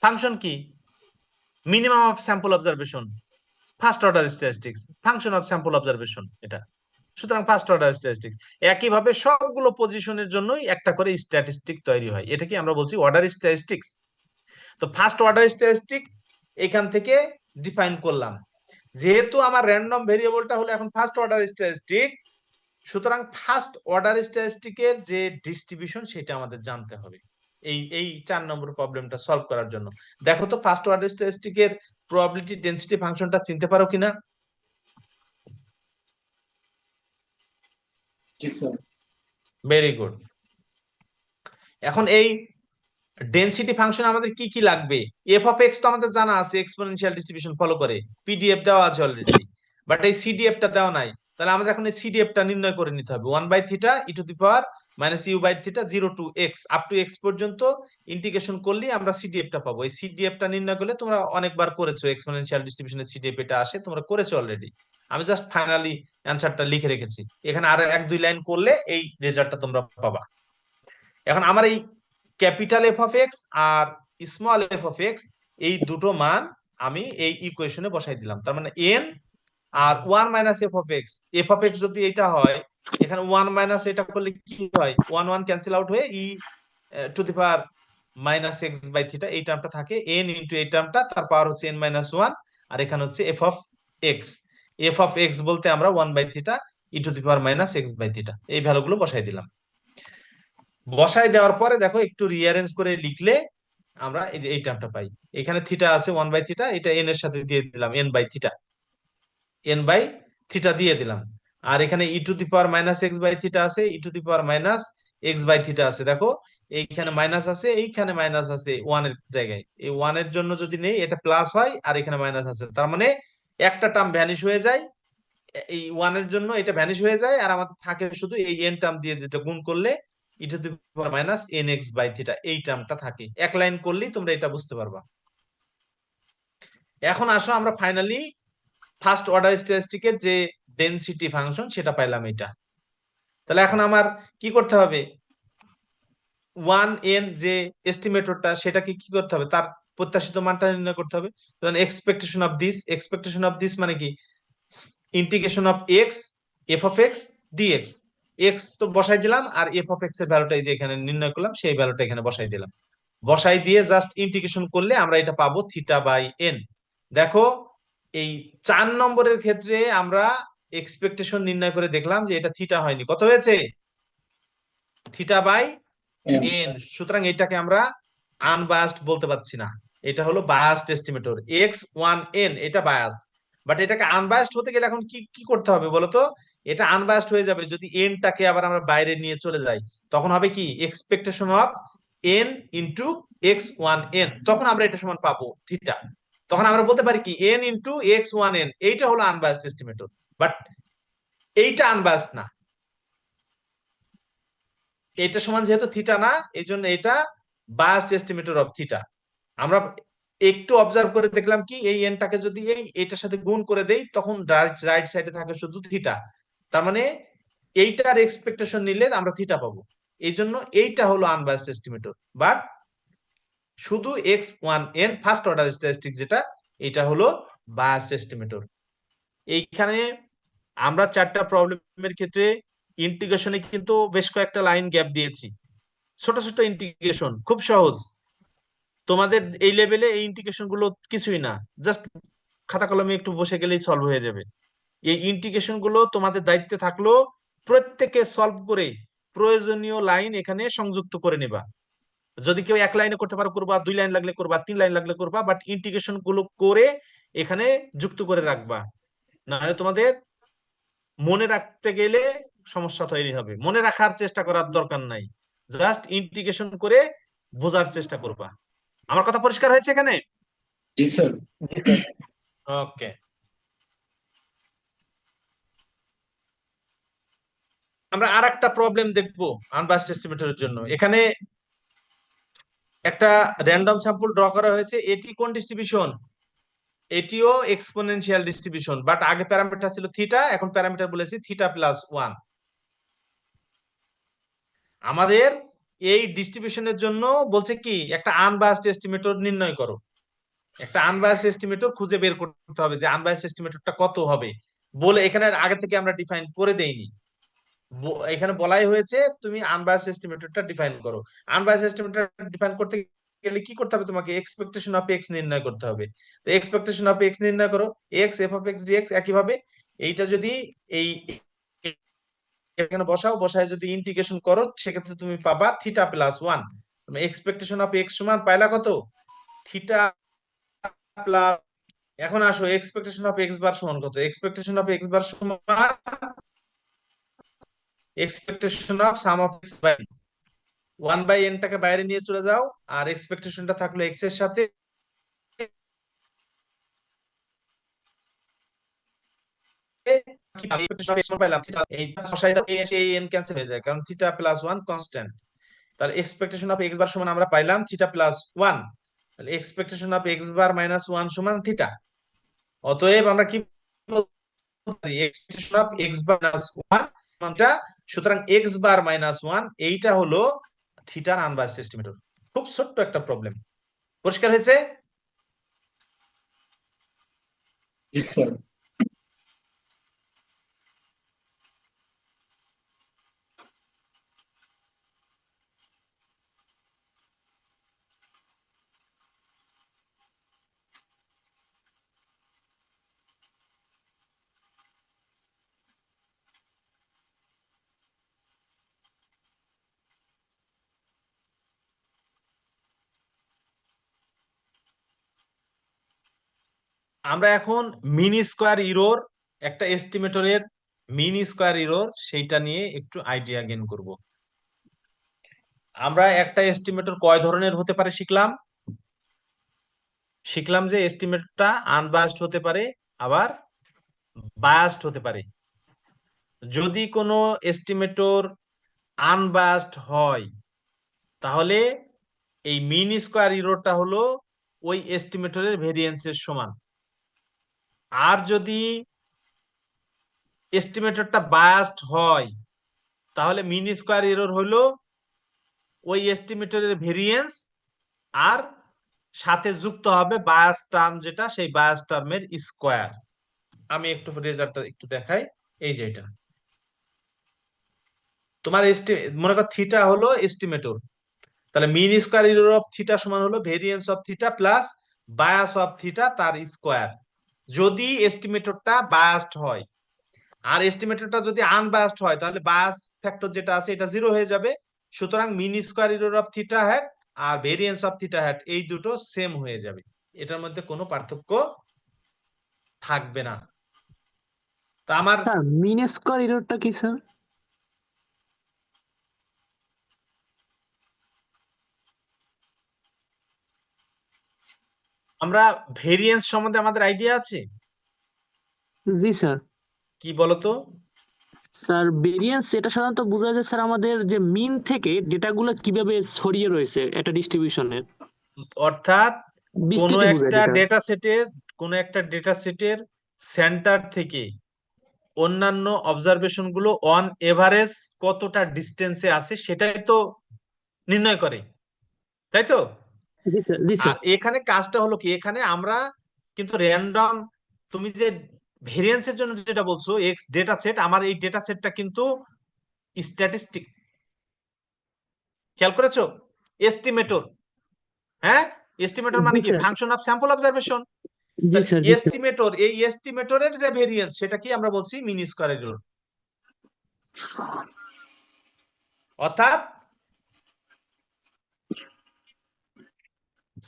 ফাংশন কি? Minimum of sample observation, first order statistics, function of sample observation এটা। সুতরাং ফার্স্ট অর্ডার স্ট্যাটিস্টিক্স। একইভাবে সবগুলো পজিশনের জন্যই একটা করে স্ট্যাটিস্টিক তৈরি হয়, এটাকে আমরা বলছি অর্ডার স্ট্যাটিস্টিক্স। তো ফার্স্ট অর্ডার স্ট্যাটিস্টিক এখান থেকে ডিফাইন করলাম। যেহেতু আমার র্যান্ডম ভেরিয়েবলটা হলো এখন ফার্স্ট অর্ডার স্ট্যাটিস্টিক, সুতরাং ফার্স্ট অর্ডার স্ট্যাটিস্টিকের যে ডিস্ট্রিবিউশন সেটা আমাদের জানতে হবে এই 4 নম্বর প্রবলেমটা সলভ করার জন্য। দেখো তো ফার্স্ট অর্ডার স্ট্যাটিস্টিকের প্রবাবিলিটি ডেনসিটি ফাংশনটা চিনতে পারো কিনা? জি স্যার। Very good. এখন এই ডেনসিটি ফাংশন আমাদের কি কি লাগবে? এফ অফ এক্স তো আমাদের জানা আছে, এক্সপোনেনশিয়াল ডিস্ট্রিবিউশন ফলো করে, পিডিএফ দেওয়া আছে অলরেডি, বাট এই সিডিএফ টা দেওয়া নাই। তাহলে আমাদের এখন এই সিডিএফ টা নির্ণয় করে নিতে হবে। 1/θ e to the power minus u by theta 0 to x up to x পর্যন্ত ইন্টিগ্রেশন করলে আমরা সিডিএফ টা পাবো। এই সিডিএফ টা নির্ণয় করলে তোমরা অনেকবার করেছো, এক্সপোনেনশিয়াল ডিস্ট্রিবিউশনের সিডিএফ এটা আসে, তোমরা করেছো অলরেডি। আমি জাস্ট ফাইনালি অ্যানসারটা লিখে রেখেছি, এখানে আর 1-2 লাইন করলে এই রেজাল্টটা তোমরা পাবা। এখন আমার এই ক্যাপিটাল এফ অফ এক্স আর স্মল এফ অফ এক্স এই দুটো মান আমি এই ইকুয়েশনে বসাই দিলাম। তার মানে এন আর 1 minus F of x, f of x যদি এটা হয়, এখানে 1 মাইনাস এটা করলে কি হয়? 1 1 ক্যান্সেল আউট হয়ে e to the power minus x by theta এই টার্মটা থাকে, এন ইন্টু এই টার্মটা, তার পাওয়ার হচ্ছে এন মাইনাস 1, আর এখানে হচ্ছে f of x. F of x বলতে আমরা 1 by theta e to the power minus x by theta এই ভ্যালুগুলো বসাই দিলাম। বসাই দেওয়ার পরে দেখো একটু রিঅ্যারেঞ্জ করে লিখলে আমরা এই যে এই টার্মটা পাই। এখানে থিটা আছে 1 বাই থিটা, এটা এন এর সাথে দিয়ে দিলাম n by theta, n by theta দিয়ে দিলাম। আর এখানে e to the power minus x by theta আছে, e to the power minus x by theta আছে। দেখো এইখানে মাইনাস আছে, এইখানে মাইনাস আছে 1 এর জায়গায়, এই 1 এর জন্য যদি নেই এটা প্লাস হয়, আর এখানে মাইনাস আছে, তার মানে একটা টার্ম ভ্যানিশ হয়ে যায়, এই 1 এর জন্য এটা ভ্যানিশ হয়ে যায়, আর আমাদের থাকে শুধু এই এন টার্ম দিয়ে যেটা গুণ করলে e to the power minus n x by theta এই টার্মটা থাকে। এক লাইন করলেই তোমরা এটা বুঝতে পারবা। এখন আসো আমরা ফাইনালি ফার্স্ট অর্ডার স্ট্যাটিস্টিকের যে ডেনসিটি ফাংশন সেটা পাইলাম এটা। তাহলে এখন আমার কি করতে হবে? 1n যে এস্টিমেটরটা সেটাকে কি করতে হবে? তার প্রত্যাশিত মানটা নির্ণয় করতে হবে। তখন এক্সপেকটেশন অফ দিস মানে কি? Integration of x f of x dx. X তো বসাই দিলাম, আর এফ অফ এক্স এর ভ্যালুটা এই যে এখানে নির্ণয় করলাম, সেই ভ্যালুটা এখানে বসাই দিলাম। বসাই দিয়ে জাস্ট ইন্টিগ্রেশন করলে আমরা এটা পাবো থিটা বাই এন। দেখো এই 4 নম্বরের ক্ষেত্রে আমরা এক্সপেকটেশন নির্ণয় করে দেখলাম যে এটা থিটা হয়নি, কত হয়েছে? Theta by n. সুতরাং এটাকে আমরা আনবায়াসড বলতে পারছি না, এটা হলো বায়াসড এস্টিমেটর। x1n এটা বায়াসড, বাট এটাকে আনবায়াসড হতে গেলে এখন কি কি করতে হবে বলতো? এটা আনবায়াসড হয়ে যাবে যদি এনটাকে আবার আমরা বাইরে নিয়ে চলে যাই। তখন হবে কি? Expectation of n into x1n, তখন আমরা এটা সমান পাবো থিটা। তখন আমরা বলতে পারি কি n ইনটু x1n এইটা হলো আনবায়াসড এস্টিমেটর, বাট এইটা আনবায়াসড না, এটা সমান যেহেতু থিটা না, এই জন্য এটা বায়াসড এস্টিমেটর অফ থিটা। আমরা একটু অবজার্ভ করে দেখলাম কি এই এনটাকে যদি এইটার সাথে গুণ করে দেই তখন রাইট সাইডে থাকে শুধু থিটা, তার মানে এইটার এক্সপেকটেশন নিলে আমরা থিটা পাবো। এই জন্য এইটা হলো আনবায়াসড এস্টিমেটর, বাট শুধু x1n ফার্স্ট অর্ডার স্ট্যাটিস্টিক যেটা, এটা হলো বায়াসড এস্টিমেটর। এইখানে আমরা 4টা প্রবলেমের ক্ষেত্রে ইন্টিগ্রেশনে কিন্তু বেশ কয়েকটা লাইন গ্যাপ দিয়েছি, ছোট ছোট ইন্টিগ্রেশন, খুব সহজ। তোমাদের এই লেভেলে এই ইন্টিগ্রেশন গুলো কিছুই না, জাস্ট খাতা কলমে একটু বসে গেলেই সলভ হয়ে যাবে। এই ইন্টিগ্রেশন গুলো তোমাদের দায়িত্বে থাকলো, প্রত্যেকে সলভ করে প্রয়োজনীয় লাইন এখানে সংযুক্ত করে নেবা। যদি কেউ এক লাইনে করতে পারো করবা, 2 লাইন লাগলে করবা, 3 লাইন লাগলে করবা, বাট ইন্টিগ্রেশন গুলো করে এখানে যুক্ত করে রাখবা, নাহলে তোমাদের মনে রাখতে গেলে সমস্যা তৈরি হবে। মনে রাখার চেষ্টা করার দরকার নাই, জাস্ট ইন্টিগ্রেশন করে বোঝার চেষ্টা করবা। আমার কথা পরিষ্কার হয়েছে এখানে? জি স্যার। ওকে, আমরা আর একটা প্রবলেম দেখবো আনবায়াসড এস্টিমেটরের জন্য। এখানে একটা র্যান্ডম স্যাম্পল ড্র করা হয়েছে। এটি কোন ডিস্ট্রিবিউশন? এটিও এক্সপোনেনশিয়াল ডিস্ট্রিবিউশন, বাট আগে প্যারামিটার ছিল থিটা, এখন প্যারামিটার বলেছি থিটা প্লাস 1। আমাদের এই ডিস্ট্রিবিউশনের জন্য বলছে কি, একটা আনবায়াসড এস্টিমেটর নির্ণয় করো। একটা আনবায়াসড এস্টিমেটর খুঁজে বের করতে হবে যে আনবায়াসড এস্টিমেটরটা কত হবে বলে, এখানে আগে থেকে আমরা ডিফাইন করে দেইনি। এখানে বলাই হয়েছে তুমি আনবায়াসড এস্টিমেটরটা ডিফাইন করো। আনবায়াসড এস্টিমেটর ডিফাইন করতে গেলে কি করতে হবে? তোমাকে এক্সপেকটেশন অফ এক্স নির্ণয় করতে হবে। তো এক্সপেকটেশন অফ এক্স নির্ণয় করো, x f of x dx. একইভাবে এইটা যদি এই এখানে বসাও, বসায় যদি ইন্টিগ্রেশন করো, সেক্ষেত্রে তুমি পাবা থিটা প্লাস 1। তুমি এক্সপেকটেশন অফ এক্স সমান পাইলা কত? থিটা প্লাস, এখন আসো এক্সপেকটেশন অফ এক্স বার সমান কত? এক্সপেকটেশন অফ এক্স বার সমান expectation of sum of x by 1/n টাকে বাইরে নিয়ে চলে যাও, আর এক্সপেকটেশনটা থাকলো এক্স এর সাথে। ক্যান্সেল হয়ে যায়, কারণ থিটা প্লাস 1 কনস্ট্যান্ট। তাহলে এক্সপেকটেশন অফ এক্স বার সমান আমরা পাইলাম থিটা প্লাস 1। তাহলে expectation of x bar minus 1 সমান থিটা। অতএব আমরা কি বলতে পারি? Expectation of x bar minus 1 সমানটা, সুতরাং এক্স বার মাইনাস 1 এইটা হলো থিটার আনবায়াসড এস্টিমেটর। খুব ছোট্ট একটা প্রবলেম, পরিষ্কার হয়েছে? জি স্যার। আমরা এখন মিন স্কোয়ার ইরর, একটা এস্টিমেটরের মিন স্কোয়ার ইরর, সেইটা নিয়ে একটু আইডিয়া গেইন করব। আমরা একটা এস্টিমেটর কয় ধরনের হতে পারে শিখলাম। শিখলাম যে এস্টিমেটরটা আনবায়াসড হতে পারে, আবার বায়াসড হতে পারে। যদি কোনো এস্টিমেটর আনবায়াসড হয়, তাহলে এই মিন স্কোয়ার ইররটা হলো ওই এস্টিমেটরের ভেরিয়েন্সের সমান। আর যদি এস্টিমেটরটা বায়াসড হয়, তাহলে মিন স্কোয়ার এরর হলো ওই এস্টিমেটরের ভেরিয়েন্স, আর সাথে যুক্ত হবে বায়াস টার্ম, যেটা সেই বায়াস টার্মের স্কোয়ার। আমি একটু রেজাল্টটা একটু দেখাই। এই যে এটা তোমার মনে করো থিটা হলো এস্টিমেটর, তাহলে mean square error of theta সমান হলো variance of theta plus bias of theta তার স্কোয়ার, যদি এস্টিমেটরটা বায়াসড হয়। আর এস্টিমেটরটা যদি আনবায়াসড হয়, তাহলে বায়াস ফ্যাক্টর যেটা আছে এটা 0 হয়ে যাবে। সুতরাং mean square error of theta hat আর ভেরিয়েন্স অফ থিটা হ্যাট এই দুটো সেম হয়ে যাবে, এটার মধ্যে কোনো পার্থক্য থাকবে না। তা আমার স্যার মিন স্কোয়ার এররটা কি স্যার? আমরা ভেরিয়েন্স সম্বন্ধে আমাদের আইডিয়া আছে জি স্যার। কি বলতো? স্যার ভেরিয়েন্স এটা সাধারণত বোঝা যায় স্যার আমাদের যে মিন থেকে ডেটাগুলো কিভাবে ছড়িয়ে রয়েছে একটা ডিস্ট্রিবিউশনের, অর্থাৎ কোনো বিস্তৃতি বোঝায় একটা যেটা। ডেটা সেটের সেন্টার থেকে অন্যান্য অবজারভেশন গুলো অন এভারেজ কতটা ডিস্টেন্সে আছে সেটাই তো নির্ণয় করে, তাই তো? জি স্যার, জি আর স্যার। এখানে কাজটা হলো কি, এখানে আমরা কিন্তু র্যান্ডম, তুমি যে ভেরিয়েন্সের জন্য যেটা বলছো এক্স ডেটা সেট, আমার এই ডেটা সেটটা কিন্তু স্ট্যাটিস্টিক, খেয়াল করেছো? এস্টিমেটর, হ্যাঁ, এস্টিমেটর মানে জি কি? Sir. Function of sample observation. G sir, G sir. Estimator, এই এস্টিমেটরের যে ভেরিয়েন্স সেটা কি আমরা বলছি মিন স্কয়ার এরর। অর্থাৎ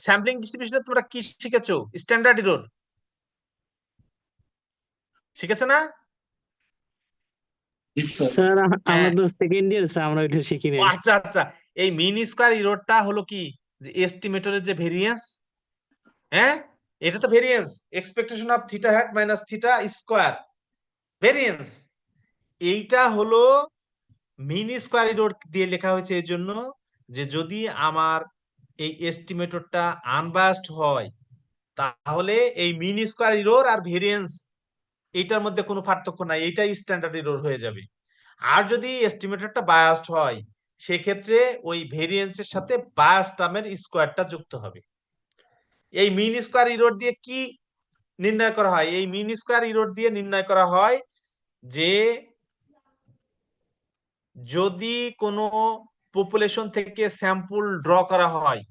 স্যাম্পলিং ডিস্ট্রিবিউশনে তোমরা কি শিখেছো? স্ট্যান্ডার্ড এরর শিখেছো না? Yes, sir. স্যার আমরা হ্যাঁ, তো সেকেন্ড ইয়ার, স্যার আমরা ওইটা শিখি ও নাই। আচ্ছা আচ্ছা, এই মিন স্কয়ার এররটা হলো কি, যে এস্টিমেটরের যে ভেরিয়েন্স, হ্যাঁ, এটা তো variance, expectation of theta hat minus theta square, variance. এইটা হলো মিন স্কয়ার এরর দিয়ে লেখা হয়েছে এই জন্য যে যদি আমার এই এস্টিমেটরটা আনবায়াসড হয় তাহলে এই মিন স্কয়ার এরর আর ভেরিয়েন্স এইটার মধ্যে কোনো পার্থক্য নাই, এইটাই স্ট্যান্ডার্ড এরর হয়ে যাবে। আর যদি এস্টিমেটরটা বায়াসড হয় সেক্ষেত্রে ওই ভেরিয়েন্সের সাথে বায়াস টার্মের স্কয়ারটা যুক্ত হবে। এই মিন স্কয়ার এরর দিয়ে কি নির্ণয় করা হয়? এই মিন স্কয়ার এরর দিয়ে নির্ণয় করা হয় যে যদি কোনো পপুলেশন থেকে স্যাম্পল ড্র করা হয়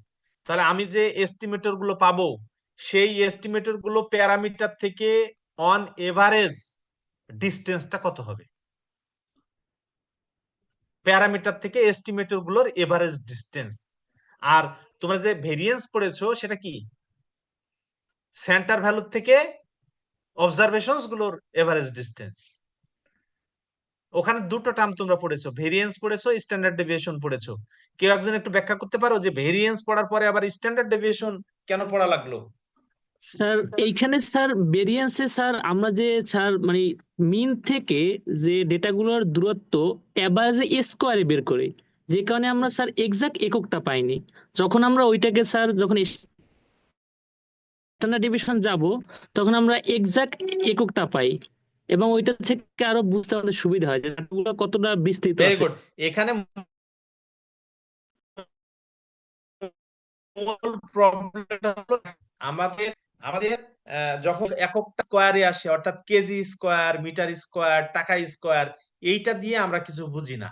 তাহলে আমি যে এস্টিমেটর গুলো পাবো সেই এস্টিমেটর গুলো প্যারামিটার থেকে অন এভারেজ ডিস্টেন্সটা কত হবে, প্যারামিটার থেকে এস্টিমেটর গুলোর এভারেজ ডিস্টেন্স। আর তোমরা যে ভেরিয়েন্স পড়েছো সেটা কি সেন্টার ভ্যালু থেকে অবজারভেশনস গুলোর এভারেজ ডিস্টেন্স। ওখানে দুটো টার্ম তোমরা পড়েছো, ভেরিয়েন্স পড়েছো, স্ট্যান্ডার্ড ডেভিয়েশন পড়েছো। কেউ একজন একটু ব্যাখ্যা করতে পারো যে ভেরিয়েন্স পড়ার পরে আবার স্ট্যান্ডার্ড ডেভিয়েশন কেন পড়া লাগলো? স্যার এইখানে স্যার ভেরিয়েন্সে স্যার আমরা যে স্যার মানে মিন থেকে যে ডেটাগুলোর দূরত্ব এভারেজে স্কোয়ারে বের করি, যে কারণে আমরা স্যার এক্সাক্ট এককটা পাইনি। যখন আমরা ওইটাকে স্যার যখন স্ট্যান্ডার্ড ডেভিয়েশন যাব তখন আমরা এক্সাক্ট এককটা পাই, এবং ওইটা থেকে আরো বুঝতে আমাদের সুবিধা হয় যে ডাটাগুলো কতটা বিস্তৃত ভেরি আছে। গুড। এখানে মূল প্রবলেমটা হলো আমাদের আমাদের যখন এককটা স্কোয়ারে আসে অর্থাৎ কেজি স্কোয়ার, মিটার স্কোয়ার, টাকা স্কোয়ার, এইটা দিয়ে আমরা কিছু বুঝি না।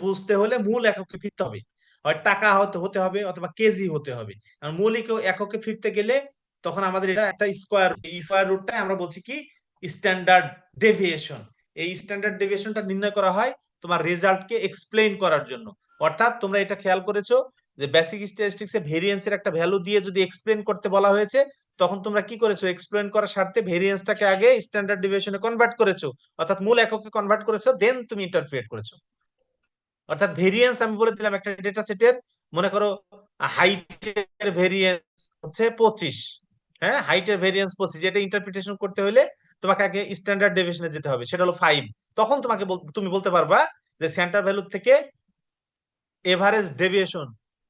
বুঝতে হলে মূল এককে ফিরতে হবে, হয় টাকা হতে হতে হবে অথবা কেজি হতে হবে। আর মূল এককে ফিরতে গেলে তখন আমাদের এটা একটা স্কোয়ার, এই স্কোয়ার রুটটাই আমরা বলছি কি স্ট্যান্ডার্ড ডেভিয়েশন। এই স্ট্যান্ডার্ড ডেভিয়েশনটা নির্ণয় করা হয় তোমার রেজাল্টকে এক্সপ্লেইন করার জন্য। অর্থাৎ তোমরা এটা খেয়াল করেছো যে বেসিক স্ট্যাটিস্টিক্সে ভেরিয়েন্সের একটা ভ্যালু দিয়ে যদি এক্সপ্লেইন করতে বলা হয়েছে তখন তোমরা কি করেছো, এক্সপ্লেইন করার স্বার্থে ভেরিয়েন্সটাকে আগে স্ট্যান্ডার্ড ডেভিয়েশনে কনভার্ট করেছো, অর্থাৎ মূল এককে কনভার্ট করেছো, দেন তুমি ইন্টারপ্রিট করেছো। অর্থাৎ ভেরিয়েন্স আমি বলে দিলাম একটা ডেটা সেটের, মনে করো হাইটের ভেরিয়েন্স হচ্ছে 25, হ্যাঁ, হাইটের ভেরিয়েন্স 25, এটা ইন্টারপ্রিটেশন করতে হলে তোমাকে আগে স্ট্যান্ডার্ড ডেভিয়েশনে যেতে হবে, সেটা হলো 5। তখন তোমাকে তুমি বলতে পারবা যে সেন্টার ভ্যালু থেকে এভারেজ ডেভিয়েশন,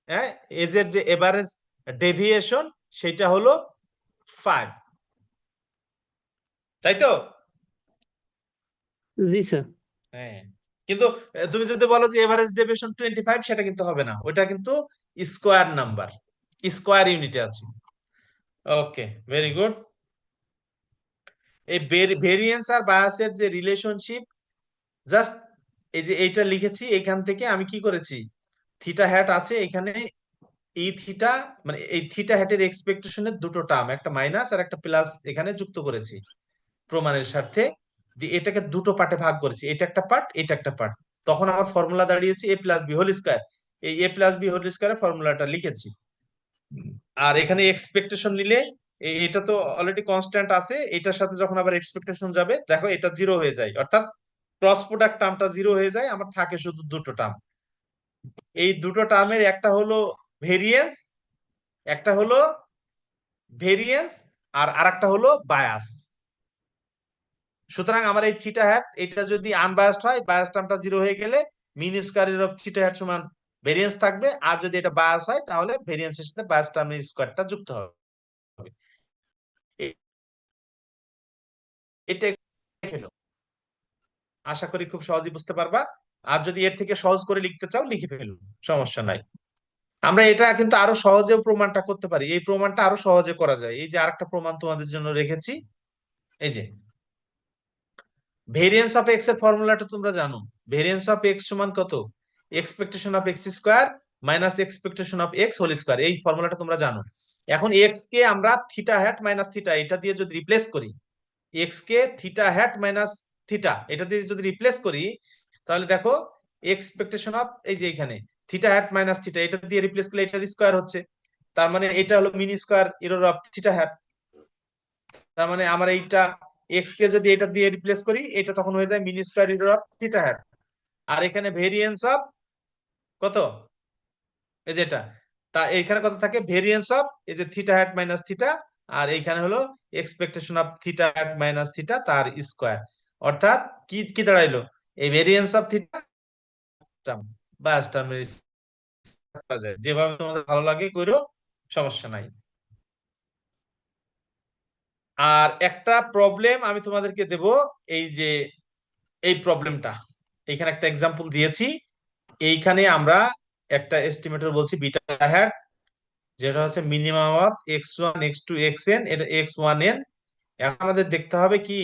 হ্যাঁ, এজের যে এভারেজ ডেভিয়েশন সেটা হলো 5, তাই তো? জি স্যার। হ্যাঁ, কিন্তু তুমি যদি বলো যে এভারেজ ডেভিয়েশন 25 সেটা কিন্তু হবে না, ওটা কিন্তু স্কোয়ার নাম্বার, স্কোয়ার ইউনিটে আছে। ওকে, ভেরি গুড। এই ভেরিয়েন্স আর বায়াসের যে রিলেশনশিপ, জাস্ট এই যে এইটা লিখেছি, এখান থেকে আমি কি করেছি, থিটা হ্যাট আছে এখানে, এই থিটা মানে এই থিটা হ্যাটের এক্সপেকটেশনের দুটো টার্ম, একটা মাইনাস আর একটা প্লাস এখানে যুক্ত করেছি প্রমাণের স্বার্থে, দিয়ে এটাকে দুটো পার্টে ভাগ করেছি, এটা একটা পার্ট, এটা একটা পার্ট। তখন আমার ফর্মুলা দাঁড়িয়েছে এ প্লাস বি হোল স্কয়ার, এই এ প্লাস বি হোল স্কয়ারের ফর্মুলাটা লিখেছি। আর এখানে এক্সপেকটেশন নিলে এটা তো অলরেডি কনস্ট্যান্ট আছে, এটার সাথে যখন আবার এক্সপেকটেশন যাবে দেখো এটা জিরো হয়ে যায়, অর্থাৎ ক্রস প্রোডাক্ট টার্মটা জিরো হয়ে যায়, আমার থাকে শুধু দুটো টার্ম। এই দুটো টার্মের একটা হলো ভেরিয়েন্স, একটা হলো ভেরিয়েন্স আর আরেকটা হলো বায়াস। সুতরাং আমার এই থিটা হ্যাট এটা যদি আনবায়াসড হয়, বায়াস টার্মটা জিরো হয়ে গেলে মিন স্কয়ার অফ থিটা হ্যাট সমান ভেরিয়েন্স থাকবে, আর যদি এটা বায়াস হয় তাহলে ভেরিয়েন্সের সাথে বায়াস টার্মের স্কয়ারটা যুক্ত হবে। এটা হলো, আশা করি খুব সহজেই বুঝতে পারবা। আর যদি এর থেকে সহজ করে লিখতে চাও লিখে ফেলুন, সমস্যা নাই। আমরা এটা কিন্তু আরো সহজেও প্রমাণটা করতে পারি, এই প্রমাণটা আরো সহজে করা যায়। এই যে আরেকটা প্রমাণ তোমাদের জন্য রেখেছি, এই যে ভেরিয়েন্স অফ এক্স এর ফর্মুলাটা তোমরা জানো, ভেরিয়েন্স অফ এক্স সমান কত, expectation of x square minus expectation of x whole square, এই ফর্মুলাটা তোমরা জানো। এখন এক্স কে আমরা থিটা হ্যাট মাইনাস থিটা এটা দিয়ে যদি রিপ্লেস করি, এক্স কে থিটা হ্যাট মাইনাস থিটা এটা দিয়ে যদি রিপ্লেস করি, তাহলে দেখো এক্সপেকটেশন অফ এই যে এখানে থিটা হ্যাট মাইনাস থিটা এটা দিয়ে রিপ্লেস করলে এটার স্কোয়ার হচ্ছে, তার মানে এটা হলো mean square error of theta hat. তার মানে আমরা এইটা এক্স কে যদি এটা দিয়ে রিপ্লেস করি, এটা তখন হয়ে যায় mean square error of theta hat. আর এখানে ভেরিয়েন্স অফ কত, এই যেটা, তা এইখানে কত থাকে, ভেরিয়েন্স অফ এই যে থিটা হ্যাট মাইনাস থিটা, আর এইখানে হলো expectation of theta hat minus theta তার স্কোয়ার। অর্থাৎ কি কি দাঁড়াইলো, এই ভেরিয়েন্স অফ থিটা টার্ম বা টার্মের যেভাবে তোমাদের ভালো লাগে করো, সমস্যা নাই। আর একটা প্রবলেম আমি তোমাদেরকে দেব, এই যে এই প্রবলেমটা এখানে একটা এক্সাম্পল দিয়েছি। এইখানে আমরা একটা এস্টিমেটর বলছি বিটা হ্যাট, যেটা হচ্ছে minimum of x1 x2 xn, এটা x1n। এখন আমাদের দেখতে হবে কি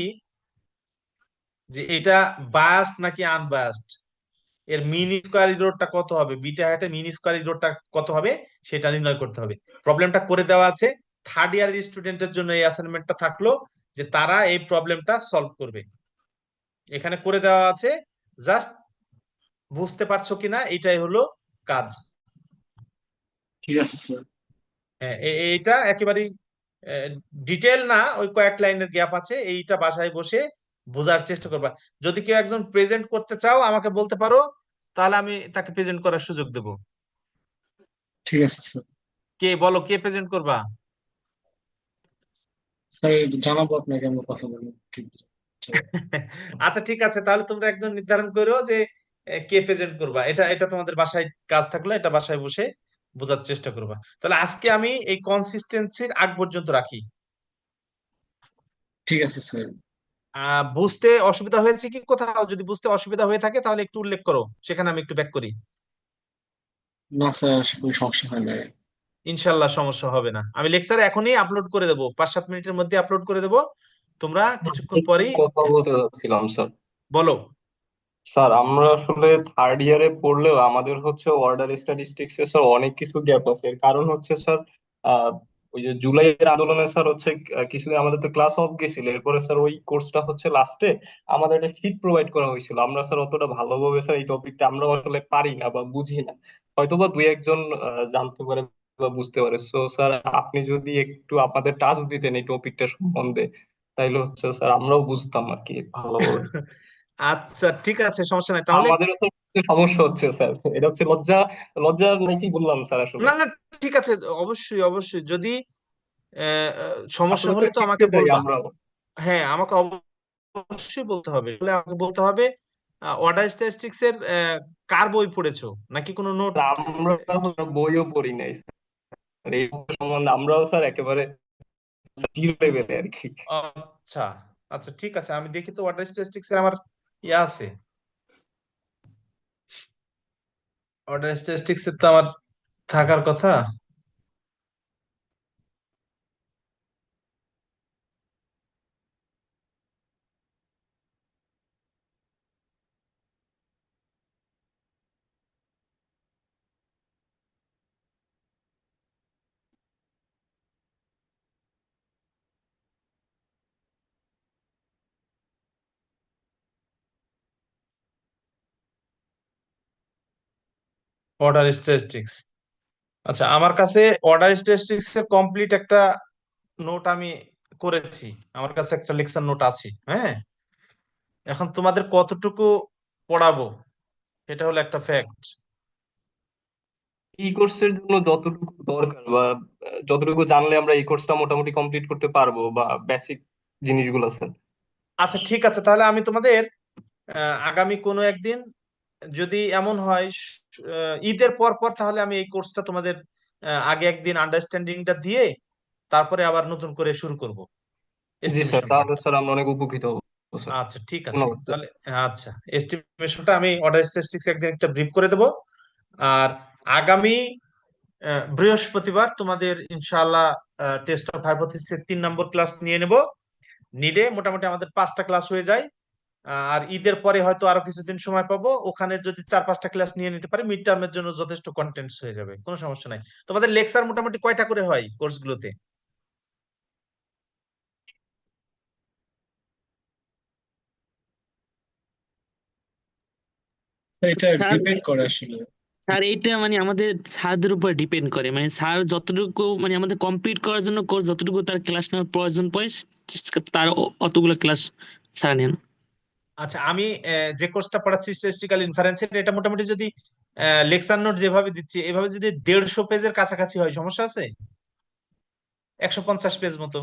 যে এটা বায়াসড নাকি আনবায়াসড, এর মিন স্কোয়ার ইরোরটা কত হবে, বিটা হ্যাটের মিন স্কোয়ার ইরোরটা কত হবে সেটা নির্ণয় করতে হবে। প্রবলেমটা করে দেওয়া আছে, থার্ড ইয়ারের স্টুডেন্টের জন্য এই অ্যাসাইনমেন্টটা থাকলো যে তারা এই প্রবলেমটা সলভ করবে। এখানে করে দেওয়া আছে, জাস্ট বুঝতে পারছো কিনা এটাই হলো কাজ। ঠিক আছে স্যার। হ্যাঁ, এইটা একেবারেই ডিটেল না, ওই কয়েক লাইনের গ্যাপ আছে, এইটা বাসায় বসে বোঝার চেষ্টা করবা। যদি কেউ একজন প্রেজেন্ট করতে চাও আমাকে বলতে পারো, তাহলে আমি তাকে প্রেজেন্ট করার সুযোগ দেব। ঠিক আছে স্যার। কে বলো, কে প্রেজেন্ট করবা? স্যার জানাবো আপনাকে, আমরা কথা বলবো। ঠিক আছে। আচ্ছা ঠিক আছে, তাহলে তোমরা একজন নির্ধারণ করো যে কে প্রেজেন্ট করবা, এটা এটা তোমাদের বাসায় কাজ থাকলে এটা বাসায় বসে বোঝার চেষ্টা করবা। তাহলে আজকে আমি এই কনসিস্টেন্সির আগ পর্যন্ত রাখি। ঠিক আছে স্যার। বুঝতে অসুবিধা হয়েছে কি কোথাও? যদি বুঝতে অসুবিধা হয়ে থাকে তাহলে একটু উল্লেখ করো, সেখানে আমি একটু ব্যাক করি। না স্যার, আশা করি সমস্যা হয় না। ইনশাল্লাহ সমস্যা হবে না। আমি লেকচার এখনই আপলোড করে দেবো, 5-7 মিনিটের মধ্যে আপলোড করে দেবো। তোমরা কিছুক্ষণ একটু পরেই কথা বলতে চাচ্ছিলাম স্যার। বলো। স্যার আমরা আসলে থার্ড ইয়ারে পড়লেও আমাদের হচ্ছে অর্ডার স্ট্যাটিস্টিক্স এ স্যার অনেক কিছু গ্যাপ আছে। এর কারণ হচ্ছে স্যার আহ, ওই যে জুলাইয়ের আন্দোলনে স্যার হচ্ছে কিছুদিন আমাদের তো ক্লাস অফ গেছিল, এরপরে স্যার ওই কোর্সটা হচ্ছে লাস্টে আমাদের একটা শীট প্রোভাইড করা হয়েছিল। আমরা স্যার অতটা ভালোভাবে স্যার এই টপিকটা আমরা আসলে পারি না বা বুঝি না, হয়তোবা দুই একজন জানতে পারে বা বুঝতে পারে। সো স্যার আপনি যদি একটু আপনাদের টাচ দিতেন এই টপিকটা সম্বন্ধে, তাইলে হচ্ছে স্যার আমরাও বুঝতাম আর কি ভালোভাবে। আচ্ছা ঠিক আছে, সমস্যা নাই তাহলে। আমাদেরও তো একটু সমস্যা হচ্ছে স্যার, এটা হচ্ছে লজ্জা, লজ্জা নাকি বললাম স্যার আসলে। না না, ঠিক আছে, অবশ্যই অবশ্যই, যদি সমস্যা আসলে হলে স্যার তো আমাকে শিখতে চাই বলবা। আমরাও। হ্যাঁ, আমাকে অবশ্যই বলতে হবে, বলে আমাকে বলতে হবে অর্ডার স্ট্যাটিস্টিক্স এর কার বই পড়েছো নাকি কোনো নোট? স্যার, আমরা স্যার বইও পড়ি নাই স্যার, এই সম্বন্ধে আমরাও স্যার একেবারে জিরো লেভেলে আর কি। আচ্ছা আচ্ছা ঠিক আছে, আমি দেখি তো অর্ডার স্ট্যাটিস্টিক্স এর আমার ইয়ে আছে, অর্ডার স্ট্যাটিস্টিক্স এর তো আমার থাকার কথা। অর্ডার স্ট্যাটিস্টিক্স, আচ্ছা আমার কাছে অর্ডার স্ট্যাটিস্টিক্স এর কমপ্লিট একটা নোট আমি করেছি, আমার কাছে একটা লেকচার নোট আছে। হ্যাঁ, এখন তোমাদের কতটুকু পড়াবো এটা হলো একটা ফ্যাক্ট। এই কোর্সের জন্য যতটুকু দরকার বা যতটুকু জানলে আমরা এই কোর্সটা মোটামুটি কমপ্লিট করতে পারবো বা বেসিক জিনিসগুলো স্যার। আচ্ছা ঠিক আছে, তাহলে আমি তোমাদের আগামী কোনো একদিন, যদি এমন হয় ঈদের পর পর, তাহলে আমি এই কোর্সটা তোমাদের আগে একদিন আন্ডারস্ট্যান্ডিংটা দিয়ে তারপরে আবার নতুন করে শুরু করব জি স্যার, এস্টিমেশনটা। তাহলে স্যার আমরা অনেক উপকৃত হবো স্যার। আচ্ছা ঠিক আছে, ধন্যবাদ স্যার। তাহলে আচ্ছা, এস্টিমেশনটা আমি অর্ডার স্ট্যাটিস্টিক্স একদিন একটা ব্রিফ করে দেবো। আর আগামী বৃহস্পতিবার তোমাদের ইনশাআল্লাহ test of hypothesis 3 number class নিয়ে নেব। নিলে মোটামুটি আমাদের 5টা ক্লাস হয়ে যায়। আর ঈদের পরে হয়তো আরো কিছুদিন সময় পাবো, ওখানে যদি 4-5টা ক্লাস নিয়ে নিতে পারি মিড টার্মের জন্য যথেষ্ট কন্টেন্টস হয়ে যাবে, কোনো সমস্যা নাই। তোমাদের লেকচার মোটামুটি কয়টা করে হয় কোর্সগুলোতে? স্যার এটা স্যার ডিপেন্ড করে আসলে। স্যার এইটা মানে আমাদের স্যারদের উপর ডিপেন্ড করে, মানে স্যার যতটুকু মানে আমাদের কমপ্লিট করার জন্য কোর্স যতটুকু তার ক্লাস নেওয়ার প্রয়োজন পড়ে তার অতগুলো ক্লাস স্যার নেন। আচ্ছা, আমি যে কোর্সটা পড়াচ্ছি স্ট্যাটিস্টিক্যাল ইনফারেন্সের, এটা মোটামুটি যদি লেকচার নোট যেভাবে দিচ্ছি এভাবে যদি 150 পেজের কাছাকাছি হয়, সমস্যা আছে? 150 পেজ মতো।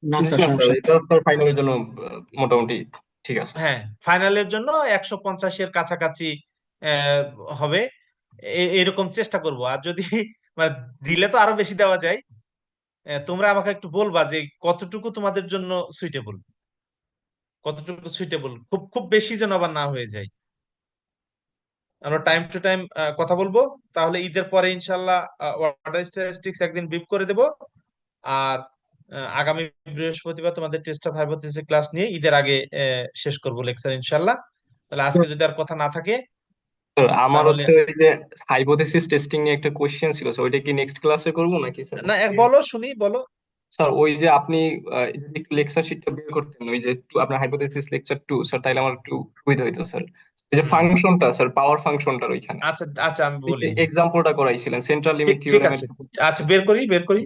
না স্যার, না স্যার, সমস্যা এটা আপনার ফাইনালের জন্য মোটামুটি ঠিক আছে। হ্যাঁ, ফাইনালের জন্য 150-এর কাছাকাছি আহ, হবে, এরকম চেষ্টা করব। আর যদি মানে দিলে তো আরো বেশি দেওয়া যায়। তোমরা আমাকে একটু বলবা যে কতটুকু তোমাদের জন্য সুইটেবল, কতটুকু সুইটেবল, খুব খুব বেশি যেন আবার না হয়ে যায়। আমরা টাইম টু টাইম কথা বলবো। তাহলে ঈদের পরে ইনশাল্লাহ ওয়াটার স্ট্যাটিস্টিক্স একদিন ব্রিফ করে দেব। আর আগামী বৃহস্পতিবার তোমাদের টেস্ট অফ হাইপোথিসিস ক্লাস নিয়ে ঈদের আগে শেষ করব লেকচার ইনশাল্লাহ। তাহলে আজকে যদি আর কথা না থাকে স্যার আমার তাহলে হচ্ছে ওই যে হাইপোথেসিস টেস্টিং নিয়ে একটা কোশ্চেন ছিল, স্যার ওইটা কি নেক্সট ক্লাসে করবো নাকি স্যার? না, বলো শুনি, বলো। স্যার ওই যে আপনি যদি একটু লেকচার শিটটা বের করতেন, ওই যে আপনার হাইপোথেসিস লেকচার 2 স্যার, তাইলে আমার একটু সুবিধা হইতো স্যার। এই যে হুম, ফাংশনটা স্যার, পাওয়ার ফাংশনটার ওইখানে আচ্ছা আচ্ছা, আমি বলি। এক্সাম্পলটা করাইছিলেন সেন্ট্রাল ঠিক লিমিট ঠিক থিওরেমের। আছে, আচ্ছা বের করি, বের করি।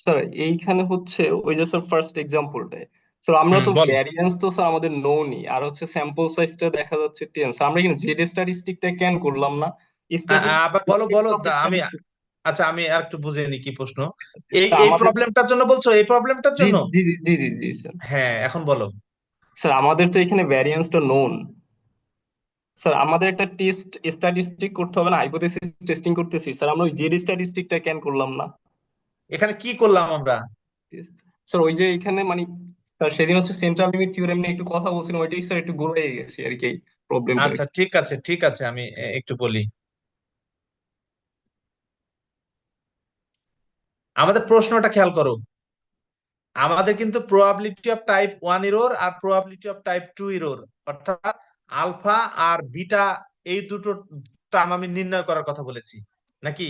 স্যার এইখানে হচ্ছে ওই যে স্যার ফার্স্ট এক্সাম্পলটা, স্যার আমরা তো বলো। ভ্যারিয়েন্স তো স্যার আমাদের নোনই, আর হচ্ছে স্যাম্পল সাইজটা দেখা যাচ্ছে 10, স্যার আমরা কিন্তু জেড স্ট্যাটিস্টিকটা কেন করলাম না? আবার বলো, বলো, আমি স্ট্যাটিস্টিক আচ্ছা আমি আর একটু বুঝে নি কি প্রশ্ন। এই এই আমাদের, প্রবলেমটার জন্য বলছো, এই প্রবলেমটার জি জন্য? জি জি জি জি জি স্যার। হ্যাঁ, এখন বলো। স্যার আমাদের তো এখানে ভ্যারিয়েন্সটা নোন, স্যার আমাদের একটা টেস্ট স্ট্যাটিস্টিক করতে হবে না, হাইপোথেসিস টেস্টিং করতেছি স্যার, আমরা ওই জেড স্ট্যাটিস্টিকটা কেন করলাম না? এখানে কি করলাম আমরা? স্যার ওই যে এখানে মানে স্যার সেদিন হচ্ছে সেন্ট্রাল লিমিট থিওরেম নিয়ে একটু কথা বলছিলাম, ওইটাই স্যার একটু ঘুরে গেছি আর কি প্রবলেমটা। আচ্ছা ঠিক আছে, ঠিক আছে, আমি একটু বলি। আমাদের প্রশ্নটা খেয়াল করো। আমাদের কিন্তু প্রবাবিলিটি অফ টাইপ 1 এরর আর প্রবাবিলিটি অফ টাইপ 2 এরর, অর্থাৎ আলফা আর বিটা, এই দুটো টার্ম আমি নির্ণয় করার কথা বলেছি নাকি?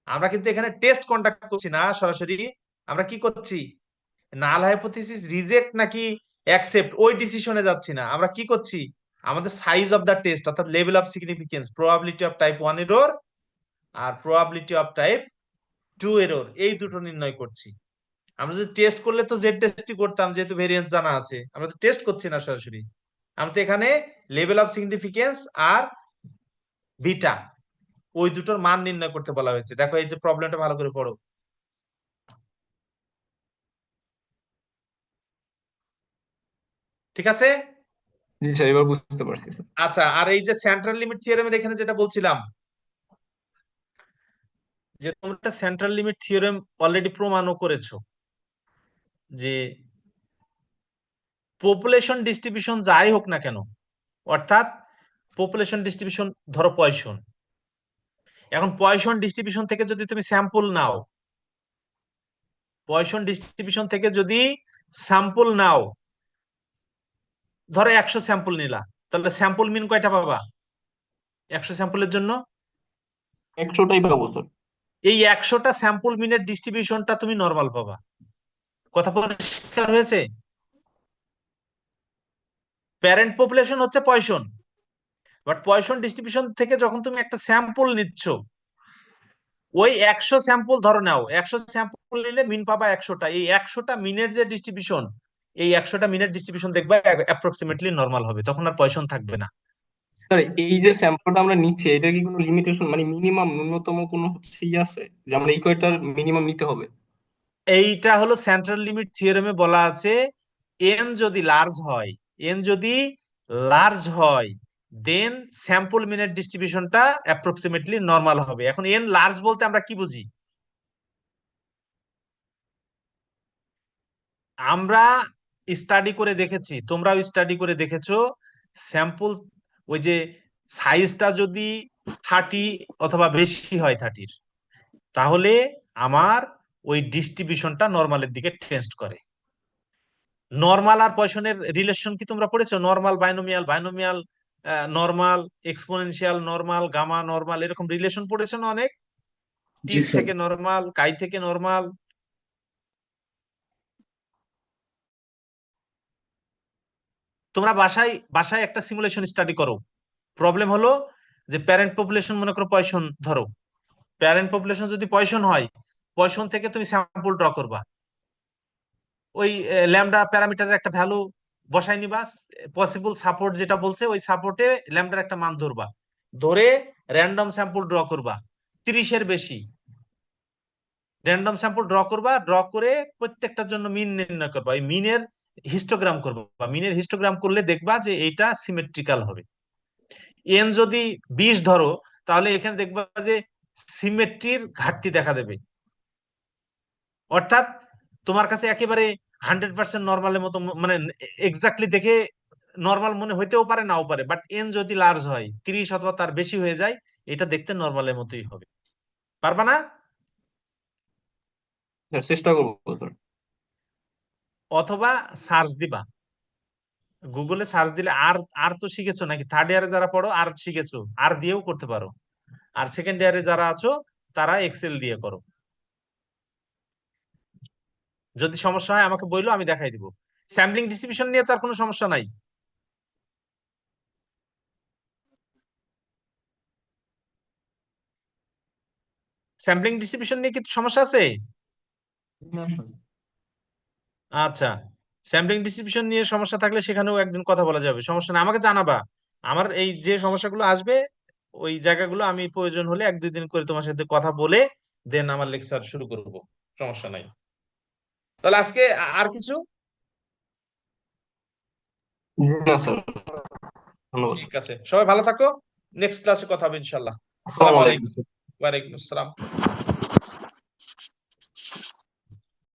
আমরা কিন্তু এখানে টেস্ট কন্ডাক্ট করছি না সরাসরি। আমরা কি করছি, নাল হাইপোথিসিস রিজেক্ট নাকি অ্যাকসেপ্ট ওই ডিসিশনে যাচ্ছি না। আমরা কি করছি, আমাদের সাইজ অফ দা টেস্ট অর্থাৎ level of significance, probability of type 1 error আর প্রবাবিলিটি অফ টাইপ 2 এরর, এই দুটো নির্ণয় করছি। আমরা যদি টেস্ট করলে তো জেড টেস্টই করতাম, যেহেতু ভেরিয়েন্স জানা আছে। আমরা তো টেস্ট করছি না সরাসরি, আমরা তো এখানে লেভেল অফ সিগনিফিকেন্স আর বিটা, ওই দুটোর মান নির্ণয় করতে বলা হয়েছে। দেখো এই যে প্রবলেমটা ভালো করে পড়ো, ঠিক আছে? জি স্যার, এবার বুঝতে পারছি স্যার। আচ্ছা, আর এই যে সেন্ট্রাল লিমিট থিওরেমের এখানে যেটা বলছিলাম, যে তোমরা সেন্ট্রাল লিমিট থিওরেম অলরেডি প্রমাণও করেছো যে পপুলেশন ডিস্ট্রিবিউশন যাই হোক না কেন, অর্থাৎ পপুলেশন ডিস্ট্রিবিউশন ধরো পয়সন, এখন পয়সন ডিস্ট্রিবিউশন থেকে যদি তুমি স্যাম্পল নাও, পয়সন ডিস্ট্রিবিউশন থেকে যদি স্যাম্পল নাও, ধরো 100 স্যাম্পল নিলা, তাহলে স্যাম্পল মিন কয়টা পাবা 100 স্যাম্পলের জন্য? 100টাই পাবো স্যার। এই 100টা স্যাম্পল মিনের ডিস্ট্রিবিউশনটা তুমি নরমাল পাবা। কথা পরিষ্কার হয়েছে? প্যারেন্ট পপুলেশন হচ্ছে পয়সন, বাট পয়সন ডিস্ট্রিবিউশন থেকে যখন তুমি একটা স্যাম্পল নিচ্ছ, ওই 100 স্যাম্পল ধরো নাও, 100 স্যাম্পল নিলে মিন পাবা 100টা। এই 100টা মিনের যে ডিস্ট্রিবিউশন, এই 100টা মিনের ডিস্ট্রিবিউশন দেখবা অ্যাপ্রক্সিমেটলি নরমাল হবে, তখন আর পয়সন থাকবে না। স্যার এই যে স্যাম্পলটা আমরা নিচ্ছি, এটা কি কোনো লিমিটেশন মানে মিনিমাম ন্যূনতম কোনো হচ্ছে আছে যে আমরা এই কয়টার মিনিমাম নিতে হবে? এইটা হলো সেন্ট্রাল লিমিট থিওরেমে বলা আছে, এন যদি লার্জ হয়, এন যদি লার্জ হয়, দেন স্যাম্পল মিনের ডিস্ট্রিবিউশনটা অ্যাপ্রক্সিমেটলি নরমাল হবে। এখন এন লার্জ বলতে আমরা কি বুঝি? আমরা স্টাডি করে দেখেছি, তোমরাও স্টাডি করে দেখেছো, স্যাম্পল ওই যে সাইজটা যদি 30 অথবা বেশি হয় 30, তাহলে আমার ওই ডিস্ট্রিবিউশনটা নর্মালের দিকে টেন্ড করে। নর্মাল আর পয়সনের রিলেশন কি তোমরা পড়েছো? Normal binomial, binomial normal, exponential normal, gamma normal, এরকম রিলেশন পড়েছো না অনেক? জি টিপ স্যার। থেকে নর্মাল, কাই থেকে নর্মাল। তোমরা বাসায় বাসায় একটা সিমুলেশন স্টাডি করো। প্রবলেম হলো যে প্যারেন্ট পপুলেশন মনে করো পয়সন ধরো, প্যারেন্ট পপুলেশন যদি পয়সন হয়, পয়সন থেকে তুমি স্যাম্পল ড্র করবা, ওই ল্যামডা প্যারামিটারের একটা ভ্যালু বসাই নিবা, পসিবল সাপোর্ট যেটা বলছে ওই সাপোর্টে ল্যামডার একটা মান ধরবা, ধরে র্যান্ডম স্যাম্পল ড্র করবা 30-এর বেশি, র্যান্ডম স্যাম্পল ড্র করবা, ড্র করে প্রত্যেকটার জন্য মিন নির্ণয় করবা, এই মিনের হিস্টোগ্রাম করবা, মিনের হিস্টোগ্রাম করলে দেখবা যে এইটা সিমেট্রিক্যাল হবে। এন যদি 20 ধরো, তাহলে এখানে দেখবা যে সিমেট্রির ঘাটতি দেখা দেবে, অর্থাৎ তোমার কাছে একেবারে 100% নর্মালের মতো মানে এক্স্যাক্টলি দেখে নর্মাল মনে হইতেও পারে, নাও পারে, বাট এন যদি লার্জ হয় 30 অথবা তার বেশি হয়ে যায়, এটা দেখতে নর্মালের মতোই হবে। পারবা না? স্যার চেষ্টা করবো স্যার। অথবা সার্চ দিবা, গুগলে সার্চ দিলে, আর আর তো শিখেছো নাকি? থার্ড ইয়ারে যারা পড়ো আর শিখেছো, আর দিয়েও করতে পারো, আর সেকেন্ড ইয়ারে যারা আছো তারা এক্সেল দিয়ে করো। যদি সমস্যা হয় আমাকে বললো, আমি দেখাই দিব। স্যাম্পলিং ডিস্ট্রিবিউশন নিয়ে তো আর কোনো সমস্যা নাই। স্যাম্পলিং ডিস্ট্রিবিউশন নিয়ে কিছু সমস্যা আছে? আচ্ছা, স্যাম্পলিং ডিস্ট্রিবিউশন নিয়ে সমস্যা থাকলে সেখানেও একদিন কথা বলা যাবে, সমস্যা না, আমাকে জানাবা। আমার এই যে সমস্যাগুলো আসবে ওই জায়গাগুলো আমি প্রয়োজন হলে 1-2 দিন করে তোমার সাথে কথা বলে দেন আমার লেকচার শুরু করব, সমস্যা নাই। তাহলে আজকে আর কিছু? না স্যার, ধন্যবাদ। ঠিক আছে, সবাই ভালো থাকো, নেক্সট ক্লাসে কথা হবে ইনশাল্লাহ। আসসালামু আসসালামু আলাইকুম আলাইকুম। স্যার। ওয়ালাইকুম আসসালাম।